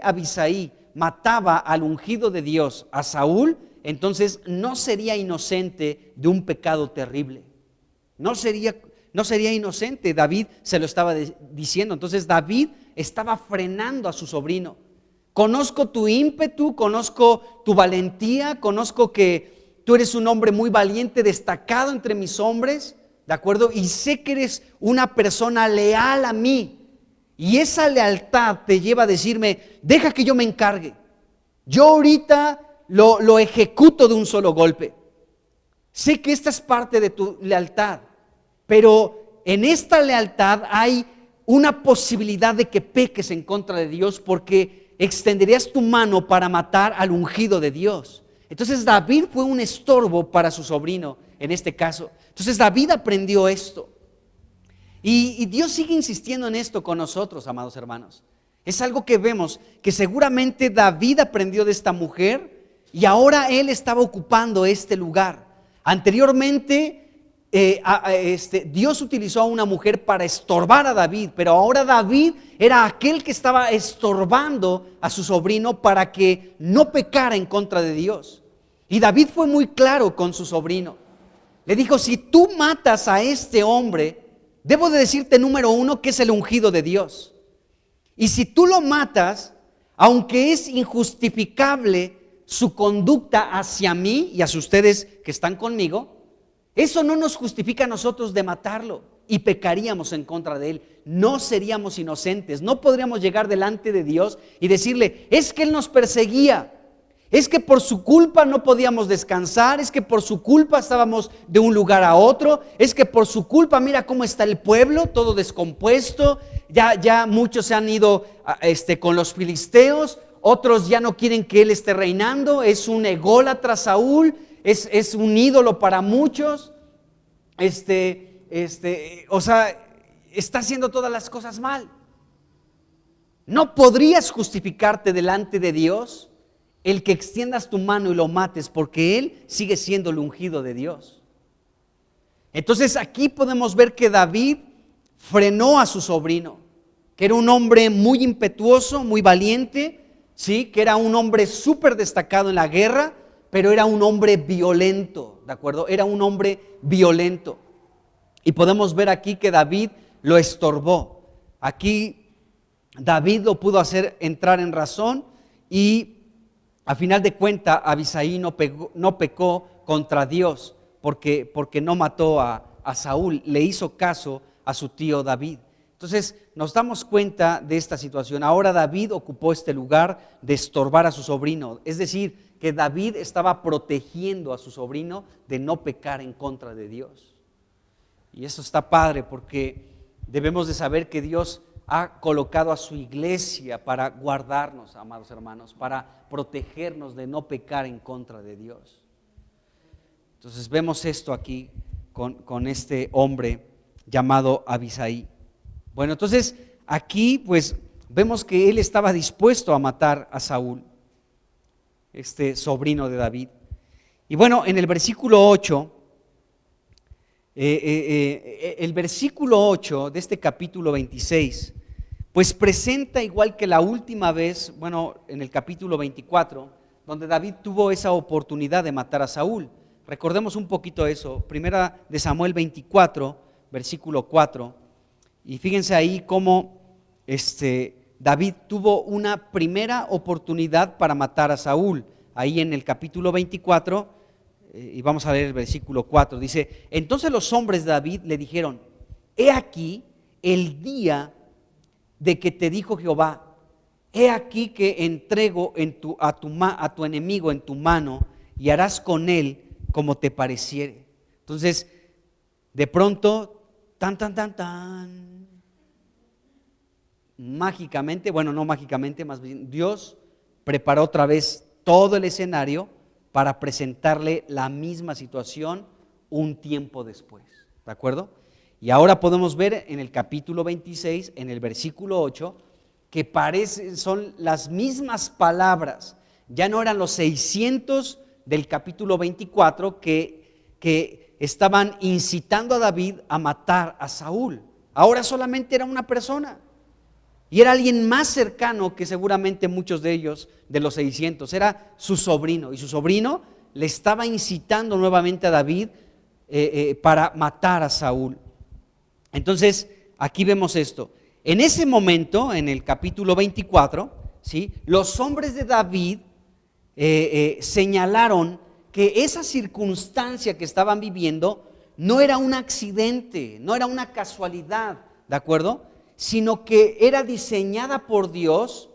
Abisai mataba al ungido de Dios, a Saúl, entonces no sería inocente de un pecado terrible. No sería inocente. David se lo estaba diciendo. Entonces David estaba frenando a su sobrino. Conozco tu ímpetu, conozco tu valentía, conozco que tú eres un hombre muy valiente, destacado entre mis hombres, ¿de acuerdo? Y sé que eres una persona leal a mí. Y esa lealtad te lleva a decirme: deja que yo me encargue. Yo ahorita lo ejecuto de un solo golpe. Sé que esta es parte de tu lealtad, pero en esta lealtad hay una posibilidad de que peques en contra de Dios, porque extenderías tu mano para matar al ungido de Dios. Entonces David fue un estorbo para su sobrino en este caso. Entonces David aprendió esto. Y Dios sigue insistiendo en esto con nosotros, amados hermanos. Es algo que vemos, que seguramente David aprendió de esta mujer y ahora él estaba ocupando este lugar. Anteriormente Dios utilizó a una mujer para estorbar a David, pero ahora David era aquel que estaba estorbando a su sobrino para que no pecara en contra de Dios. Y David fue muy claro con su sobrino. Le dijo: si tú matas a este hombre, debo de decirte, número uno, que es el ungido de Dios. Y si tú lo matas, aunque es injustificable su conducta hacia mí y hacia ustedes que están conmigo, eso no nos justifica a nosotros de matarlo y pecaríamos en contra de él. No seríamos inocentes, no podríamos llegar delante de Dios y decirle: es que él nos perseguía, es que por su culpa no podíamos descansar, es que por su culpa estábamos de un lugar a otro, es que por su culpa mira cómo está el pueblo, todo descompuesto, ya muchos se han ido con los filisteos, otros ya no quieren que él esté reinando, es un ególatra Saúl, es un ídolo para muchos, o sea, está haciendo todas las cosas mal. No podrías justificarte delante de Dios el que extiendas tu mano y lo mates, porque él sigue siendo el ungido de Dios. Entonces aquí podemos ver que David frenó a su sobrino, que era un hombre muy impetuoso, muy valiente, ¿sí? Que era un hombre súper destacado en la guerra, pero era un hombre violento, ¿de acuerdo? Era un hombre violento. Y podemos ver aquí que David lo estorbó. Aquí David lo pudo hacer entrar en razón y a final de cuentas Abisai no pecó contra Dios porque no mató a Saúl, le hizo caso a su tío David. Entonces nos damos cuenta de esta situación. Ahora David ocupó este lugar de estorbar a su sobrino, es decir, que David estaba protegiendo a su sobrino de no pecar en contra de Dios. Y eso está padre porque debemos de saber que Dios ha colocado a su iglesia para guardarnos, amados hermanos, para protegernos de no pecar en contra de Dios. Entonces vemos esto aquí con este hombre llamado Abisai. Bueno, entonces aquí pues vemos que él estaba dispuesto a matar a Saúl, este sobrino de David. Y bueno, en el versículo 8, el versículo 8 de este capítulo 26, pues presenta igual que la última vez, bueno, en el capítulo 24, donde David tuvo esa oportunidad de matar a Saúl. Recordemos un poquito eso, primera de Samuel 24, versículo 4, y fíjense ahí cómo David tuvo una primera oportunidad para matar a Saúl, ahí en el capítulo 24, y vamos a leer el versículo 4, dice: entonces los hombres de David le dijeron: he aquí el día de que te dijo Jehová, he aquí que entrego a tu enemigo en tu mano y harás con él como te pareciere. Entonces, de pronto, mágicamente, bueno, no mágicamente, más bien Dios preparó otra vez todo el escenario para presentarle la misma situación un tiempo después, ¿de acuerdo? Y ahora podemos ver en el capítulo 26, en el versículo 8, que son las mismas palabras. Ya no eran los 600 del capítulo 24 que estaban incitando a David a matar a Saúl. Ahora solamente era una persona. Y era alguien más cercano que seguramente muchos de ellos, de los 600, era su sobrino. Y su sobrino le estaba incitando nuevamente a David para matar a Saúl. Entonces, aquí vemos esto. En ese momento, en el capítulo 24, ¿sí?, los hombres de David señalaron que esa circunstancia que estaban viviendo no era un accidente, no era una casualidad, ¿de acuerdo?, sino que era diseñada por Dios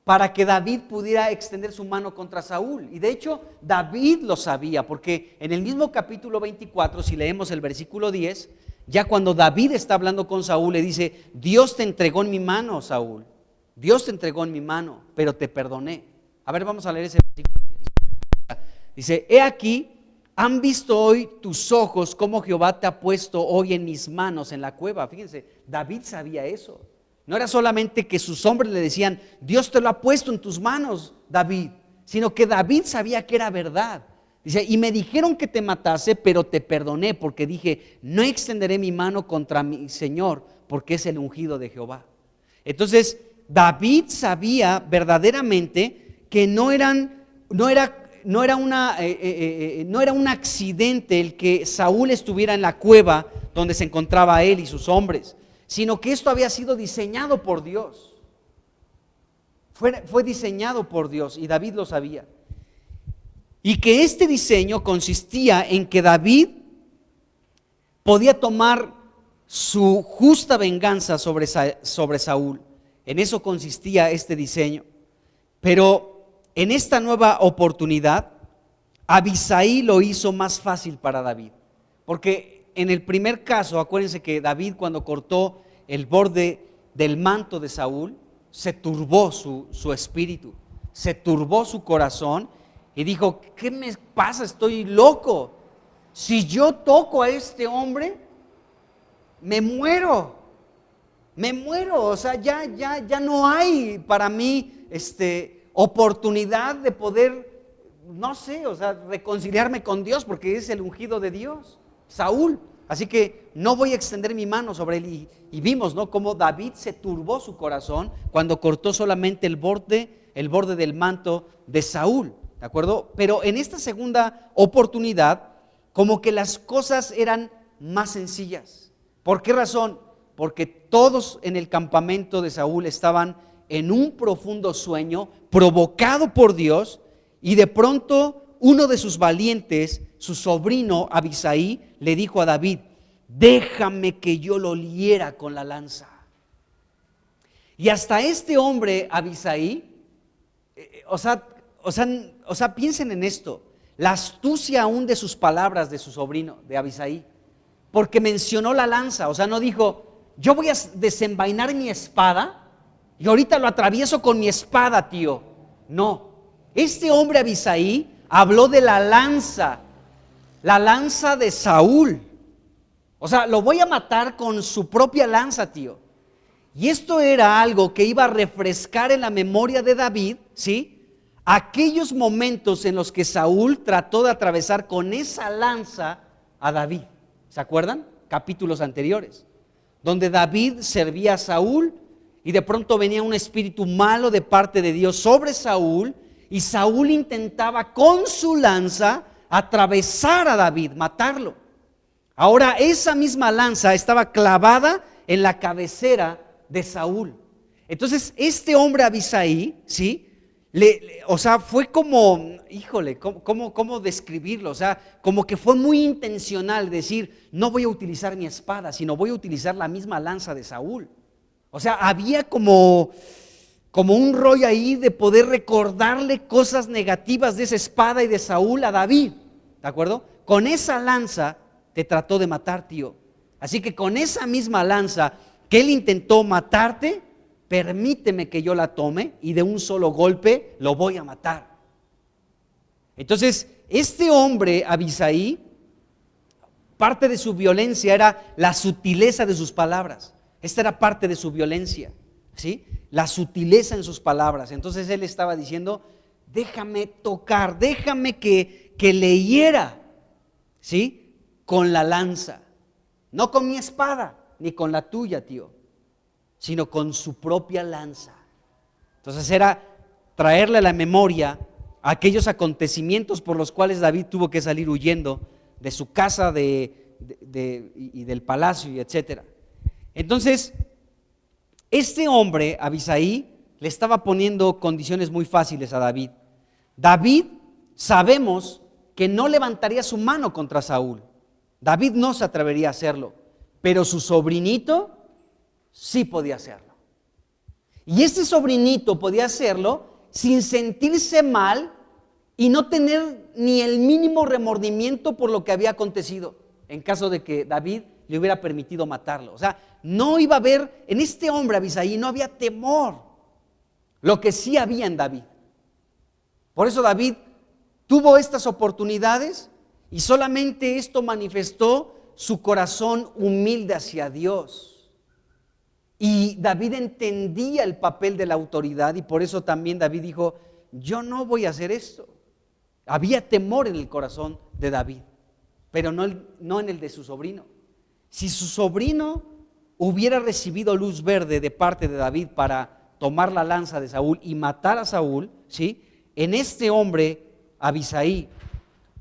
para que David pudiera extender su mano contra Saúl. Y de hecho, David lo sabía, porque en el mismo capítulo 24, si leemos el versículo 10, ya cuando David está hablando con Saúl, le dice: Dios te entregó en mi mano, Saúl, Dios te entregó en mi mano, pero te perdoné. A ver, vamos a leer ese versículo. Dice: he aquí, han visto hoy tus ojos cómo Jehová te ha puesto hoy en mis manos en la cueva. Fíjense, David sabía eso. No era solamente que sus hombres le decían: Dios te lo ha puesto en tus manos, David, sino que David sabía que era verdad. Dice: y me dijeron que te matase, pero te perdoné, porque dije: no extenderé mi mano contra mi Señor, porque es el ungido de Jehová. Entonces David sabía verdaderamente que no era un accidente el que Saúl estuviera en la cueva donde se encontraba él y sus hombres, sino que esto había sido diseñado por Dios. Fue diseñado por Dios y David lo sabía. Y que este diseño consistía en que David podía tomar su justa venganza sobre Saúl. En eso consistía este diseño. Pero en esta nueva oportunidad, Abisai lo hizo más fácil para David. Porque en el primer caso, acuérdense que David, cuando cortó el borde del manto de Saúl, se turbó su espíritu, se turbó su corazón y dijo: ¿qué me pasa? Estoy loco. Si yo toco a este hombre, me muero. O sea, ya no hay para mí oportunidad de poder, no sé, o sea, reconciliarme con Dios, porque es el ungido de Dios, Saúl. Así que no voy a extender mi mano sobre él. Y vimos, ¿no?, cómo David se turbó su corazón cuando cortó solamente el borde del manto de Saúl, ¿de acuerdo? Pero en esta segunda oportunidad, como que las cosas eran más sencillas. ¿Por qué razón? Porque todos en el campamento de Saúl estaban en un profundo sueño provocado por Dios, y de pronto uno de sus valientes, su sobrino Abisai, le dijo a David: déjame que yo lo hiera con la lanza. Y hasta este hombre Abisai, o sea, piensen en esto, la astucia aún de sus palabras de su sobrino, de Abisai, porque mencionó la lanza. O sea, no dijo: yo voy a desenvainar mi espada y ahorita lo atravieso con mi espada, tío. No, este hombre Abisai habló de la lanza de Saúl. O sea, lo voy a matar con su propia lanza, tío. Y esto era algo que iba a refrescar en la memoria de David, ¿sí?, aquellos momentos en los que Saúl trató de atravesar con esa lanza a David. ¿Se acuerdan? Capítulos anteriores, donde David servía a Saúl y de pronto venía un espíritu malo de parte de Dios sobre Saúl, y Saúl intentaba con su lanza atravesar a David, matarlo. Ahora esa misma lanza estaba clavada en la cabecera de Saúl. Entonces este hombre Abisai, ¿sí?, o sea, fue como, híjole, ¿cómo describirlo? O sea, como que fue muy intencional decir: no voy a utilizar mi espada, sino voy a utilizar la misma lanza de Saúl. O sea, había como un rollo ahí de poder recordarle cosas negativas de esa espada y de Saúl a David, ¿de acuerdo? Con esa lanza te trató de matar, tío. Así que con esa misma lanza que él intentó matarte, permíteme que yo la tome y de un solo golpe lo voy a matar. Entonces, este hombre Abisai, parte de su violencia era la sutileza de sus palabras. Esta era parte de su violencia, ¿sí?, la sutileza en sus palabras. Entonces él estaba diciendo: déjame tocar, déjame que le hiera, ¿sí?, con la lanza, no con mi espada ni con la tuya, tío, sino con su propia lanza. Entonces era traerle a la memoria aquellos acontecimientos por los cuales David tuvo que salir huyendo de su casa y del palacio y etcétera. Entonces este hombre Abisai le estaba poniendo condiciones muy fáciles a David. David, sabemos que no levantaría su mano contra Saúl. David no se atrevería a hacerlo, pero su sobrinito sí podía hacerlo. Y este sobrinito podía hacerlo sin sentirse mal y no tener ni el mínimo remordimiento por lo que había acontecido, en caso de que David le hubiera permitido matarlo. O sea, no iba a haber, en este hombre Abisai no había temor, lo que sí había en David. Por eso David tuvo estas oportunidades, y solamente esto manifestó su corazón humilde hacia Dios. Y David entendía el papel de la autoridad, y por eso también David dijo: yo no voy a hacer esto. Había temor en el corazón de David, pero no en el de su sobrino. Si su sobrino hubiera recibido luz verde de parte de David para tomar la lanza de Saúl y matar a Saúl, ¿sí?, en este hombre Abisai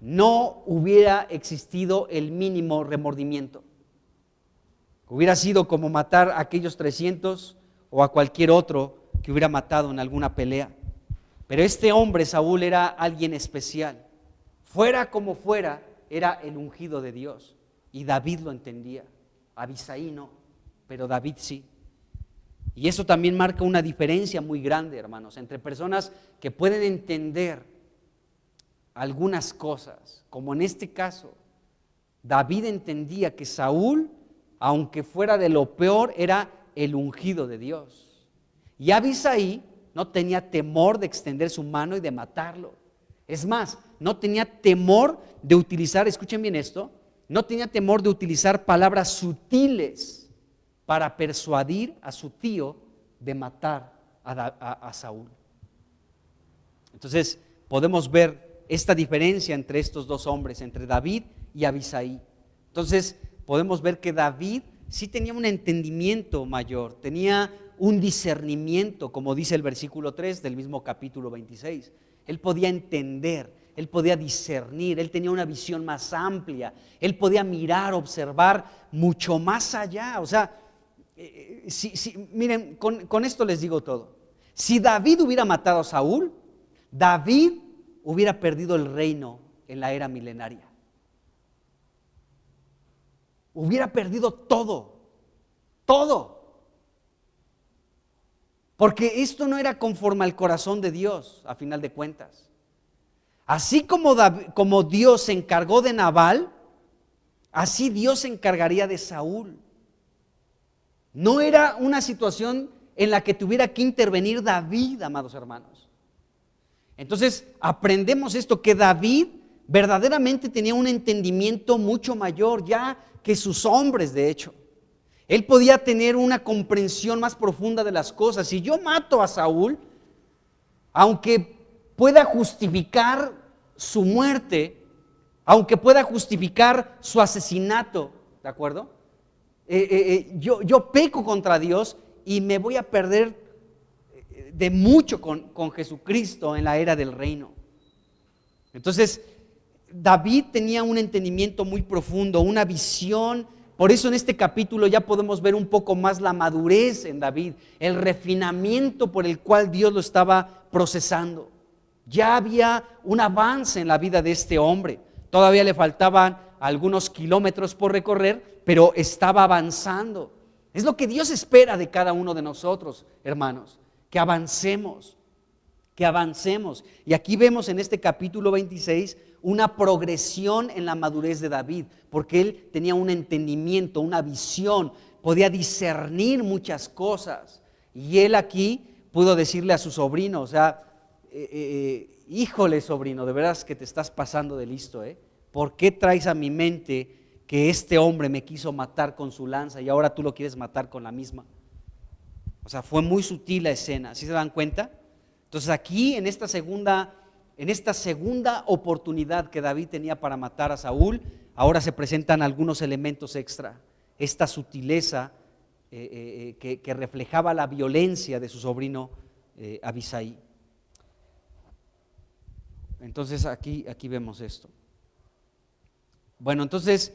no hubiera existido el mínimo remordimiento. Hubiera sido como matar a aquellos 300 o a cualquier otro que hubiera matado en alguna pelea. Pero este hombre Saúl era alguien especial. Fuera como fuera, era el ungido de Dios, y David lo entendía. Abisai no, pero David sí. Y eso también marca una diferencia muy grande, hermanos, entre personas que pueden entender algunas cosas, como en este caso. David entendía que Saúl, aunque fuera de lo peor, era el ungido de Dios. Y Abisai no tenía temor de extender su mano y de matarlo. Es más, no tenía temor de utilizar, escuchen bien esto, no tenía temor de utilizar palabras sutiles para persuadir a su tío de matar a Saúl. Entonces podemos ver esta diferencia entre estos dos hombres, entre David y Abisai. Entonces podemos ver que David sí tenía un entendimiento mayor, tenía un discernimiento, como dice el versículo 3 del mismo capítulo 26. Él podía entender, él podía discernir, él tenía una visión más amplia, él podía mirar, observar mucho más allá. O sea, miren, con esto les digo todo. Si David hubiera matado a Saúl, David hubiera perdido el reino en la era milenaria. Hubiera perdido todo, todo. Porque esto no era conforme al corazón de Dios, a final de cuentas. Así como Dios se encargó de Nabal, así Dios se encargaría de Saúl. No era una situación en la que tuviera que intervenir David, amados hermanos. Entonces aprendemos esto, que David verdaderamente tenía un entendimiento mucho mayor ya que sus hombres, de hecho. Él podía tener una comprensión más profunda de las cosas. Si yo mato a Saúl, aunque pueda justificar su muerte, aunque pueda justificar su asesinato, ¿de acuerdo? Yo peco contra Dios y me voy a perder de mucho con Jesucristo en la era del reino. Entonces, David tenía un entendimiento muy profundo, una visión. Por eso en este capítulo ya podemos ver un poco más la madurez en David, el refinamiento por el cual Dios lo estaba procesando. Ya había un avance en la vida de este hombre. Todavía le faltaban algunos kilómetros por recorrer, pero estaba avanzando. Es lo que Dios espera de cada uno de nosotros, hermanos, que avancemos, que avancemos. Y aquí vemos en este capítulo 26 una progresión en la madurez de David, porque él tenía un entendimiento, una visión, podía discernir muchas cosas. Y él aquí pudo decirle a su sobrino, o sea, híjole sobrino, de veras que te estás pasando de listo, ¿por qué traes a mi mente que este hombre me quiso matar con su lanza y ahora tú lo quieres matar con la misma? O sea, fue muy sutil la escena, ¿sí se dan cuenta? Entonces aquí en esta segunda oportunidad que David tenía para matar a Saúl, ahora se presentan algunos elementos extra. Esta sutileza que reflejaba la violencia de su sobrino Abisai. Entonces aquí vemos esto. Bueno, entonces,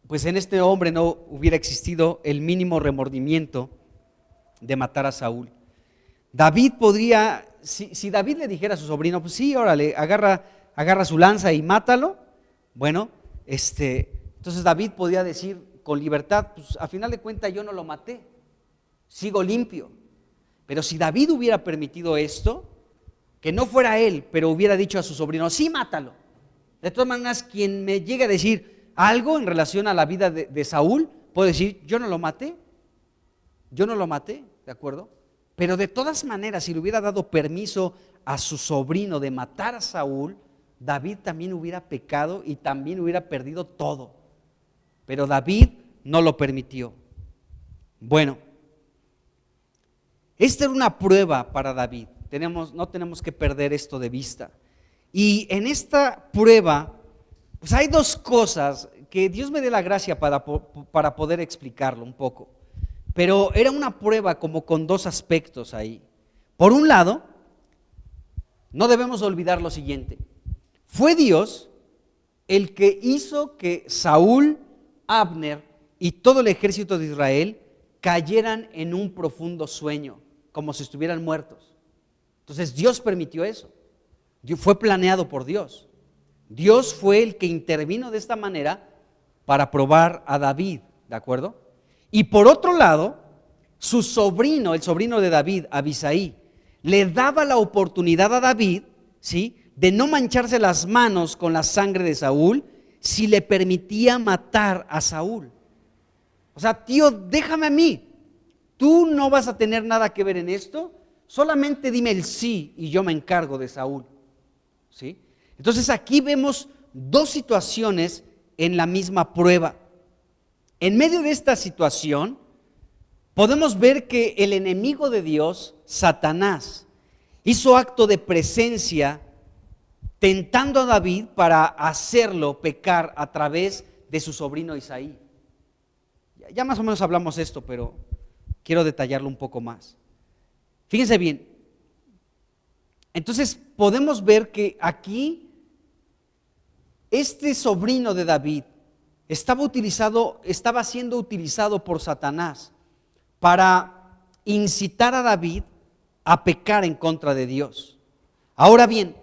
pues en este hombre no hubiera existido el mínimo remordimiento de matar a Saúl. David podría, si David le dijera a su sobrino, pues sí, órale, agarra su lanza y mátalo, bueno, entonces David podía decir con libertad, pues a final de cuentas yo no lo maté, sigo limpio. Pero si David hubiera permitido esto, que no fuera él, pero hubiera dicho a su sobrino, sí, mátalo. De todas maneras, quien me llegue a decir algo en relación a la vida de Saúl, puede decir, yo no lo maté, ¿de acuerdo? Pero de todas maneras, si le hubiera dado permiso a su sobrino de matar a Saúl, David también hubiera pecado y también hubiera perdido todo. Pero David no lo permitió. Bueno, esta era una prueba para David. No tenemos que perder esto de vista. Y en esta prueba, pues hay dos cosas que Dios me dé la gracia para poder explicarlo un poco. Pero era una prueba como con dos aspectos ahí. Por un lado, no debemos olvidar lo siguiente. Fue Dios el que hizo que Saúl, Abner y todo el ejército de Israel cayeran en un profundo sueño, como si estuvieran muertos. Entonces Dios permitió eso. Fue planeado por Dios. Dios fue el que intervino de esta manera para probar a David, ¿de acuerdo? Y por otro lado, su sobrino, el sobrino de David, Abisai, le daba la oportunidad a David, ¿sí?, de no mancharse las manos con la sangre de Saúl si le permitía matar a Saúl. O sea, tío, déjame a mí, tú no vas a tener nada que ver en esto, solamente dime el sí y yo me encargo de Saúl, ¿sí? Entonces aquí vemos dos situaciones en la misma prueba. En medio de esta situación podemos ver que el enemigo de Dios, Satanás, hizo acto de presencia tentando a David para hacerlo pecar a través de su sobrino Isaí. Ya más o menos hablamos esto, pero quiero detallarlo un poco más. Fíjense bien. Entonces podemos ver que aquí este sobrino de David estaba siendo utilizado por Satanás para incitar a David a pecar en contra de Dios. Ahora bien,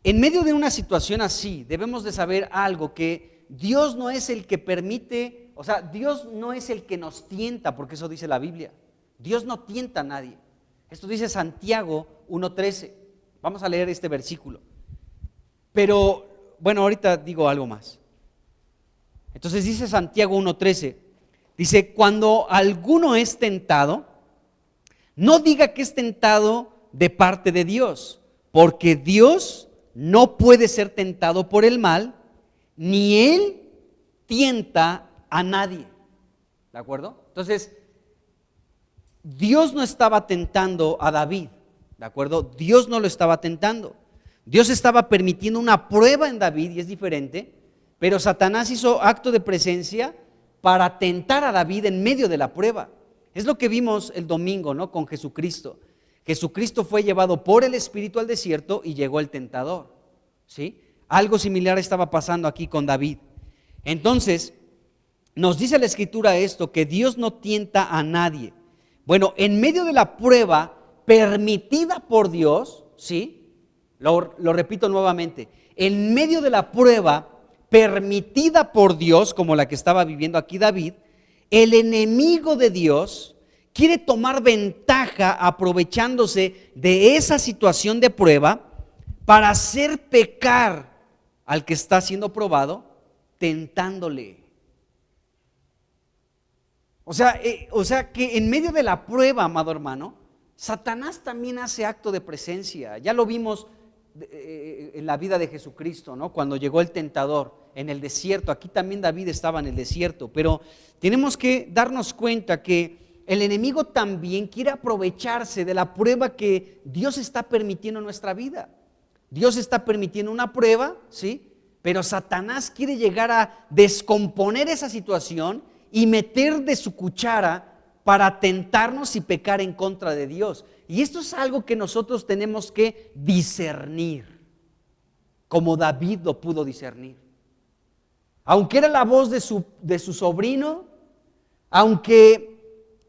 en medio de una situación así, debemos de saber algo, que Dios no es el que permite, o sea, Dios no es el que nos tienta, porque eso dice la Biblia. Dios no tienta a nadie. Esto dice Santiago 1:13. Vamos a leer este versículo. Pero, bueno, ahorita digo algo más. Entonces dice Santiago 1:13, dice, cuando alguno es tentado, no diga que es tentado de parte de Dios, porque Dios no puede ser tentado por el mal, ni Él tienta a nadie. ¿De acuerdo? Entonces, Dios no estaba tentando a David, ¿de acuerdo? Dios no lo estaba tentando. Dios estaba permitiendo una prueba en David, y es diferente, pero Satanás hizo acto de presencia para tentar a David en medio de la prueba. Es lo que vimos el domingo, ¿no? Con Jesucristo. Jesucristo fue llevado por el Espíritu al desierto y llegó el tentador, ¿sí? Algo similar estaba pasando aquí con David. Entonces, nos dice la Escritura esto, que Dios no tienta a nadie. Bueno, en medio de la prueba permitida por Dios, ¿sí? Lo repito nuevamente, en medio de la prueba permitida por Dios, como la que estaba viviendo aquí David, el enemigo de Dios quiere tomar ventaja aprovechándose de esa situación de prueba para hacer pecar al que está siendo probado, tentándole. O sea que en medio de la prueba, amado hermano, Satanás también hace acto de presencia. Ya lo vimos en la vida de Jesucristo, ¿no? Cuando llegó el tentador en el desierto. Aquí también David estaba en el desierto, pero tenemos que darnos cuenta que el enemigo también quiere aprovecharse de la prueba que Dios está permitiendo en nuestra vida. Dios está permitiendo una prueba, ¿sí? Pero Satanás quiere llegar a descomponer esa situación y meter de su cuchara para tentarnos y pecar en contra de Dios. Y esto es algo que nosotros tenemos que discernir, como David lo pudo discernir. Aunque era la voz de su sobrino, aunque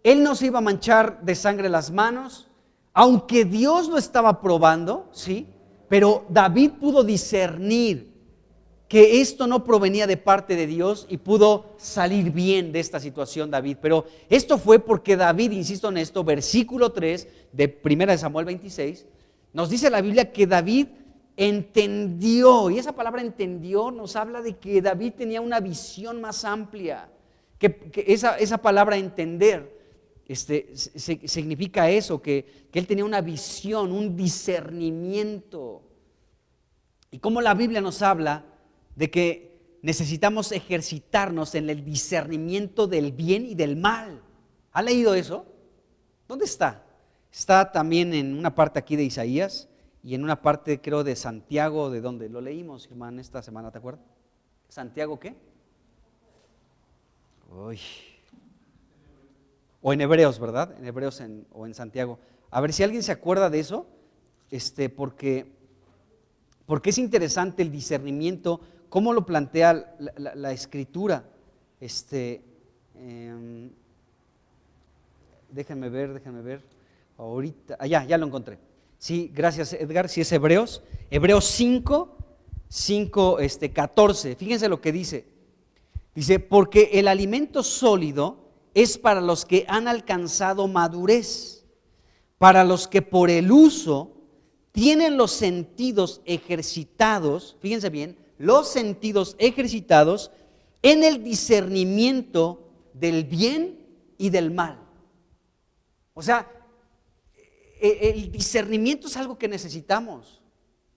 él no se iba a manchar de sangre las manos, aunque Dios lo estaba probando, ¿sí? Pero David pudo discernir que esto no provenía de parte de Dios y pudo salir bien de esta situación David. Pero esto fue porque David, insisto en esto, versículo 3 de 1 Samuel 26, nos dice la Biblia que David entendió, y esa palabra entendió nos habla de que David tenía una visión más amplia, que esa palabra entender significa eso, que él tenía una visión, un discernimiento. Y como la Biblia nos habla de que necesitamos ejercitarnos en el discernimiento del bien y del mal. ¿Ha leído eso? ¿Dónde está? Está también en una parte aquí de Isaías y en una parte creo de Santiago, ¿de dónde? Lo leímos, hermano, esta semana, ¿te acuerdas? ¿Santiago qué? Uy. O en Hebreos, ¿verdad? En Hebreos o en Santiago. A ver si alguien se acuerda de eso, porque es interesante el discernimiento. ¿Cómo lo plantea la Escritura? Déjenme ver. Ahorita, ya lo encontré. Sí, gracias Edgar, sí es Hebreos 5, 14. Fíjense lo que dice. Dice, porque el alimento sólido es para los que han alcanzado madurez, para los que por el uso tienen los sentidos ejercitados, fíjense bien, los sentidos ejercitados en el discernimiento del bien y del mal. O sea, el discernimiento es algo que necesitamos,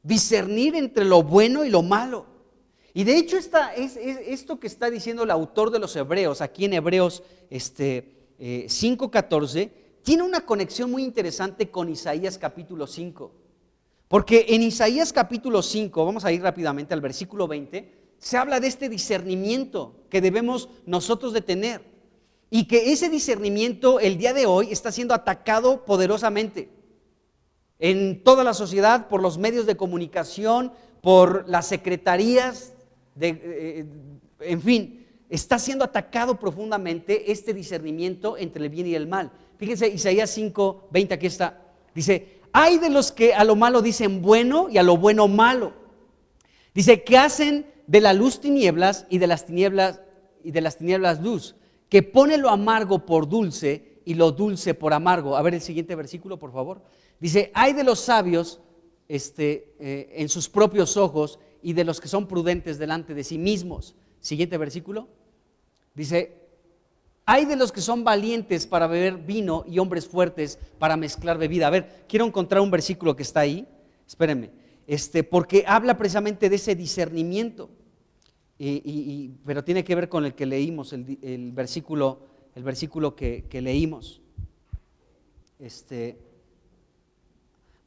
discernir entre lo bueno y lo malo. Y de hecho esto que está diciendo el autor de los Hebreos, aquí en Hebreos 5:14, tiene una conexión muy interesante con Isaías capítulo 5. Porque en Isaías capítulo 5, vamos a ir rápidamente al versículo 20, se habla de este discernimiento que debemos nosotros de tener. Y que ese discernimiento el día de hoy está siendo atacado poderosamente en toda la sociedad, por los medios de comunicación, por las secretarías, en fin, está siendo atacado profundamente este discernimiento entre el bien y el mal. Fíjense, Isaías 5, 20, aquí está, dice: hay de los que a lo malo dicen bueno y a lo bueno malo. Dice que hacen de la luz tinieblas y de las tinieblas luz, que pone lo amargo por dulce y lo dulce por amargo. A ver el siguiente versículo, por favor. Dice: hay de los sabios en sus propios ojos y de los que son prudentes delante de sí mismos. Siguiente versículo. Dice: hay de los que son valientes para beber vino y hombres fuertes para mezclar bebida. A ver, quiero encontrar un versículo que está ahí. Espérenme. Porque habla precisamente de ese discernimiento. Pero tiene que ver con el que leímos, el versículo que leímos.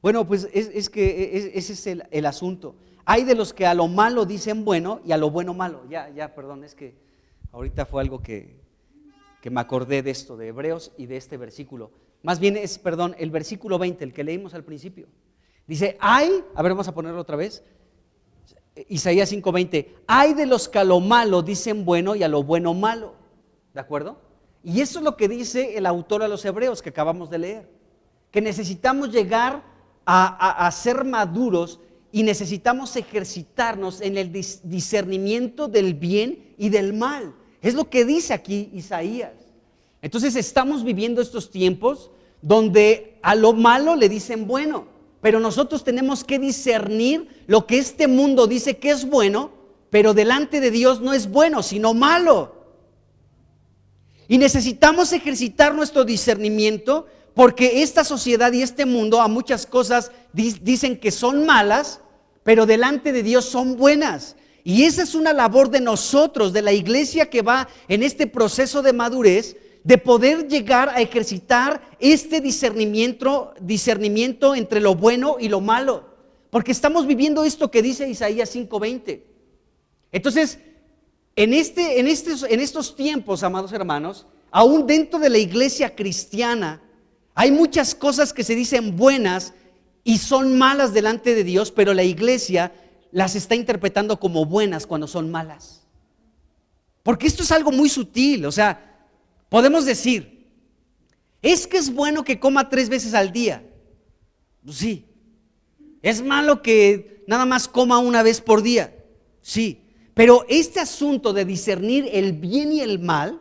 Bueno, pues ese es el asunto. Hay de los que a lo malo dicen bueno y a lo bueno malo. Ya, perdón, es que ahorita fue algo que me acordé de esto, de Hebreos y de este versículo. Más bien es, perdón, el versículo 20, el que leímos al principio. Dice: a ver, vamos a ponerlo otra vez. Isaías 5:20, hay de los que a lo malo dicen bueno y a lo bueno malo. ¿De acuerdo? Y eso es lo que dice el autor a los Hebreos que acabamos de leer, que necesitamos llegar a ser maduros y necesitamos ejercitarnos en el discernimiento del bien y del mal. Es lo que dice aquí Isaías. Entonces estamos viviendo estos tiempos donde a lo malo le dicen bueno, pero nosotros tenemos que discernir lo que este mundo dice que es bueno, pero delante de Dios no es bueno, sino malo. Y necesitamos ejercitar nuestro discernimiento, porque esta sociedad y este mundo a muchas cosas dicen que son malas, pero delante de Dios son buenas. Y esa es una labor de nosotros, de la iglesia que va en este proceso de madurez, de poder llegar a ejercitar este discernimiento entre lo bueno y lo malo, porque estamos viviendo esto que dice Isaías 5:20. Entonces, en estos tiempos, amados hermanos, aún dentro de la iglesia cristiana, hay muchas cosas que se dicen buenas y son malas delante de Dios, pero la iglesia las está interpretando como buenas cuando son malas. Porque esto es algo muy sutil, o sea, podemos decir: es que es bueno que coma 3 veces al día. Pues sí. Es malo que nada más coma una vez por día. Sí. Pero este asunto de discernir el bien y el mal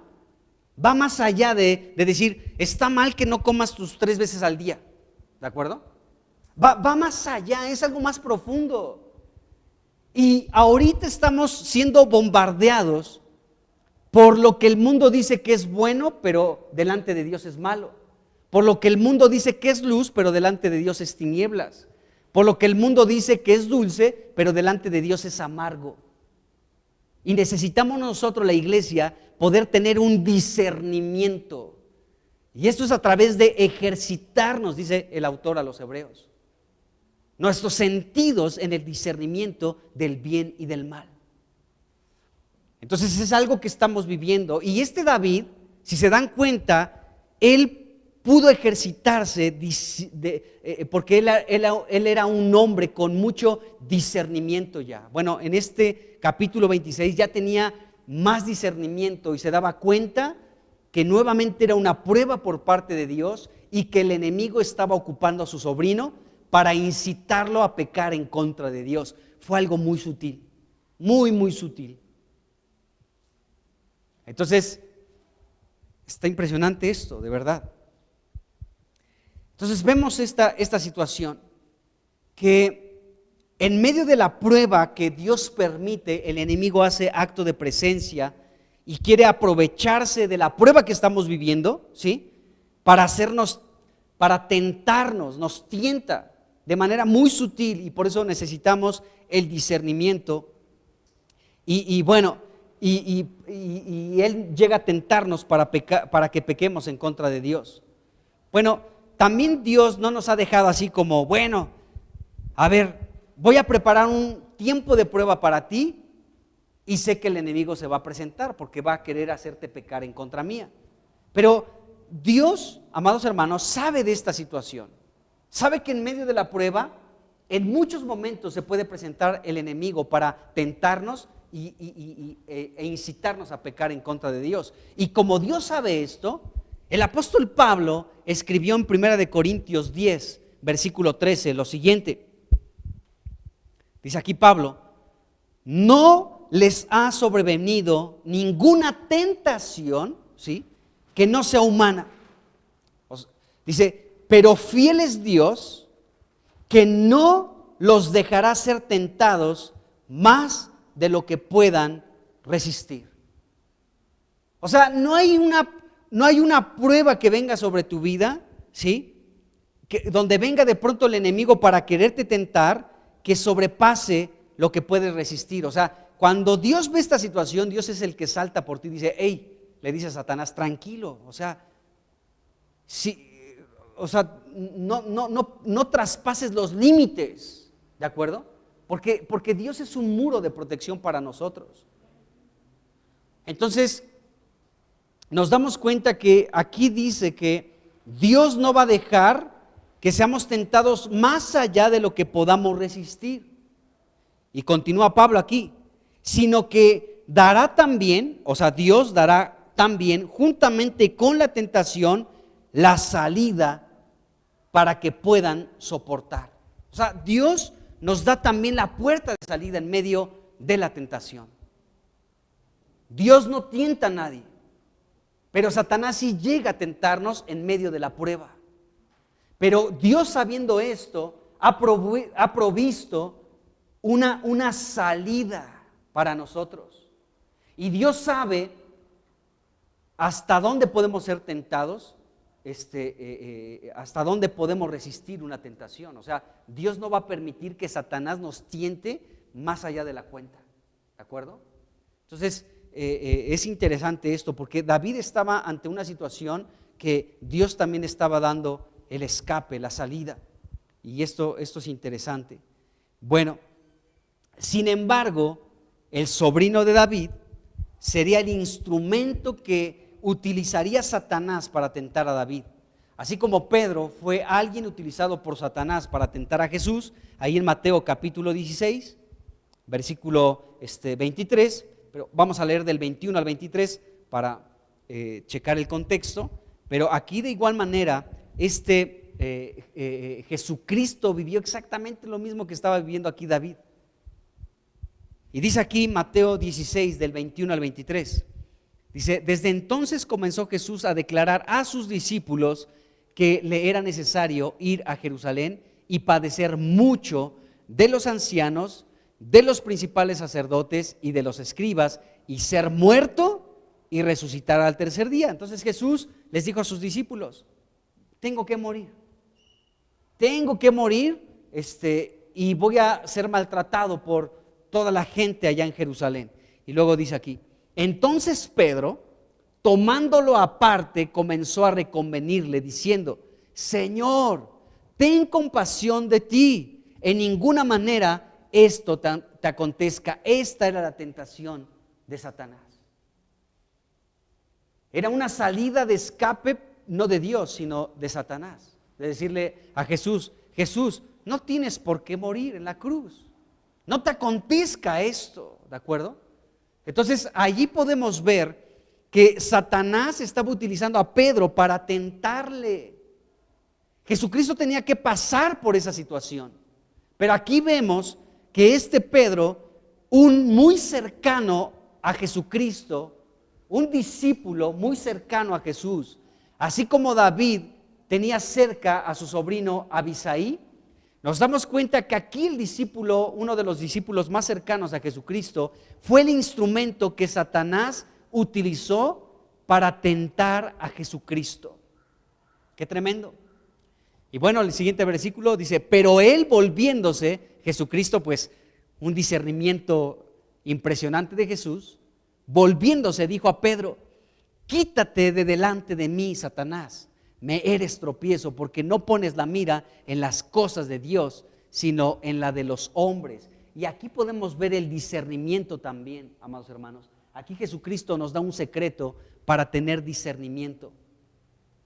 va más allá de decir: está mal que no comas tus 3 veces al día. ¿De acuerdo? Va más allá, es algo más profundo. Y ahorita estamos siendo bombardeados por lo que el mundo dice que es bueno, pero delante de Dios es malo. Por lo que el mundo dice que es luz, pero delante de Dios es tinieblas. Por lo que el mundo dice que es dulce, pero delante de Dios es amargo. Y necesitamos nosotros, la iglesia, poder tener un discernimiento. Y esto es a través de ejercitarnos, dice el autor a los Hebreos, nuestros sentidos en el discernimiento del bien y del mal. Entonces es algo que estamos viviendo. Y David, si se dan cuenta, él pudo ejercitarse porque él era un hombre con mucho discernimiento ya. Bueno, en este capítulo 26 ya tenía más discernimiento y se daba cuenta que nuevamente era una prueba por parte de Dios y que el enemigo estaba ocupando a su sobrino para incitarlo a pecar en contra de Dios. Fue algo muy sutil, muy, muy sutil. Entonces, está impresionante esto, de verdad. Entonces vemos esta situación, que en medio de la prueba que Dios permite, el enemigo hace acto de presencia y quiere aprovecharse de la prueba que estamos viviendo, ¿sí? Para tentarnos, nos tienta de manera muy sutil, y por eso necesitamos el discernimiento. Y él llega a tentarnos para que pequemos en contra de Dios. Bueno, también Dios no nos ha dejado así como, bueno, a ver, voy a preparar un tiempo de prueba para ti y sé que el enemigo se va a presentar porque va a querer hacerte pecar en contra mía. Pero Dios, amados hermanos, sabe de esta situación. Sabe que en medio de la prueba, en muchos momentos se puede presentar el enemigo para tentarnos e incitarnos a pecar en contra de Dios. Y como Dios sabe esto, el apóstol Pablo escribió en 1 Corintios 10, versículo 13, lo siguiente. Dice aquí Pablo: no les ha sobrevenido ninguna tentación, ¿sí?, que no sea humana. Dice, pero fiel es Dios, que no los dejará ser tentados más de lo que puedan resistir. O sea, no hay una prueba que venga sobre tu vida, ¿sí?, donde venga de pronto el enemigo para quererte tentar, que sobrepase lo que puedes resistir. O sea, cuando Dios ve esta situación, Dios es el que salta por ti y dice, hey, le dice a Satanás, tranquilo, o sea, no traspases los límites, ¿de acuerdo? Porque Dios es un muro de protección para nosotros. Entonces, nos damos cuenta que aquí dice que Dios no va a dejar que seamos tentados más allá de lo que podamos resistir. Y continúa Pablo aquí, sino que dará también, o sea, Dios dará también juntamente con la tentación la salida para que puedan soportar. O sea, Dios nos da también la puerta de salida en medio de la tentación. Dios no tienta a nadie, pero Satanás sí llega a tentarnos en medio de la prueba. Pero Dios, sabiendo esto, ha provisto una salida para nosotros. Y Dios sabe hasta dónde podemos ser tentados, hasta dónde podemos resistir una tentación. O sea, Dios no va a permitir que Satanás nos tiente más allá de la cuenta, ¿de acuerdo? Entonces, es interesante esto, porque David estaba ante una situación que Dios también estaba dando el escape, la salida. Y esto es interesante. Bueno, sin embargo, el sobrino de David sería el instrumento que utilizaría Satanás para tentar a David. Así como Pedro fue alguien utilizado por Satanás para tentar a Jesús, ahí en Mateo capítulo 16, versículo 23, pero vamos a leer del 21 al 23 para checar el contexto. Pero aquí de igual manera, Jesucristo vivió exactamente lo mismo que estaba viviendo aquí David. Y dice aquí Mateo 16 del 21 al 23. Dice, desde entonces comenzó Jesús a declarar a sus discípulos que le era necesario ir a Jerusalén y padecer mucho de los ancianos, de los principales sacerdotes y de los escribas, y ser muerto y resucitar al tercer día. Entonces Jesús les dijo a sus discípulos, tengo que morir, y voy a ser maltratado por toda la gente allá en Jerusalén. Y luego dice aquí, entonces Pedro, tomándolo aparte, comenzó a reconvenirle diciendo, Señor, ten compasión de ti, en ninguna manera esto te acontezca. Esta era la tentación de Satanás. Era una salida de escape, no de Dios, sino de Satanás. De decirle a Jesús, Jesús, no tienes por qué morir en la cruz. No te acontezca esto, ¿de acuerdo? Entonces allí podemos ver que Satanás estaba utilizando a Pedro para tentarle. Jesucristo tenía que pasar por esa situación. Pero aquí vemos que Pedro, un muy cercano a Jesucristo, un discípulo muy cercano a Jesús, así como David tenía cerca a su sobrino Abisaí, nos damos cuenta que aquí el discípulo, uno de los discípulos más cercanos a Jesucristo, fue el instrumento que Satanás utilizó para tentar a Jesucristo. Qué tremendo. Y bueno, el siguiente versículo dice, pero él volviéndose, Jesucristo, pues un discernimiento impresionante de Jesús, volviéndose dijo a Pedro, quítate de delante de mí, Satanás, me eres tropiezo, porque no pones la mira en las cosas de Dios, sino en la de los hombres. Y aquí podemos ver el discernimiento también, amados hermanos. Aquí Jesucristo nos da un secreto para tener discernimiento.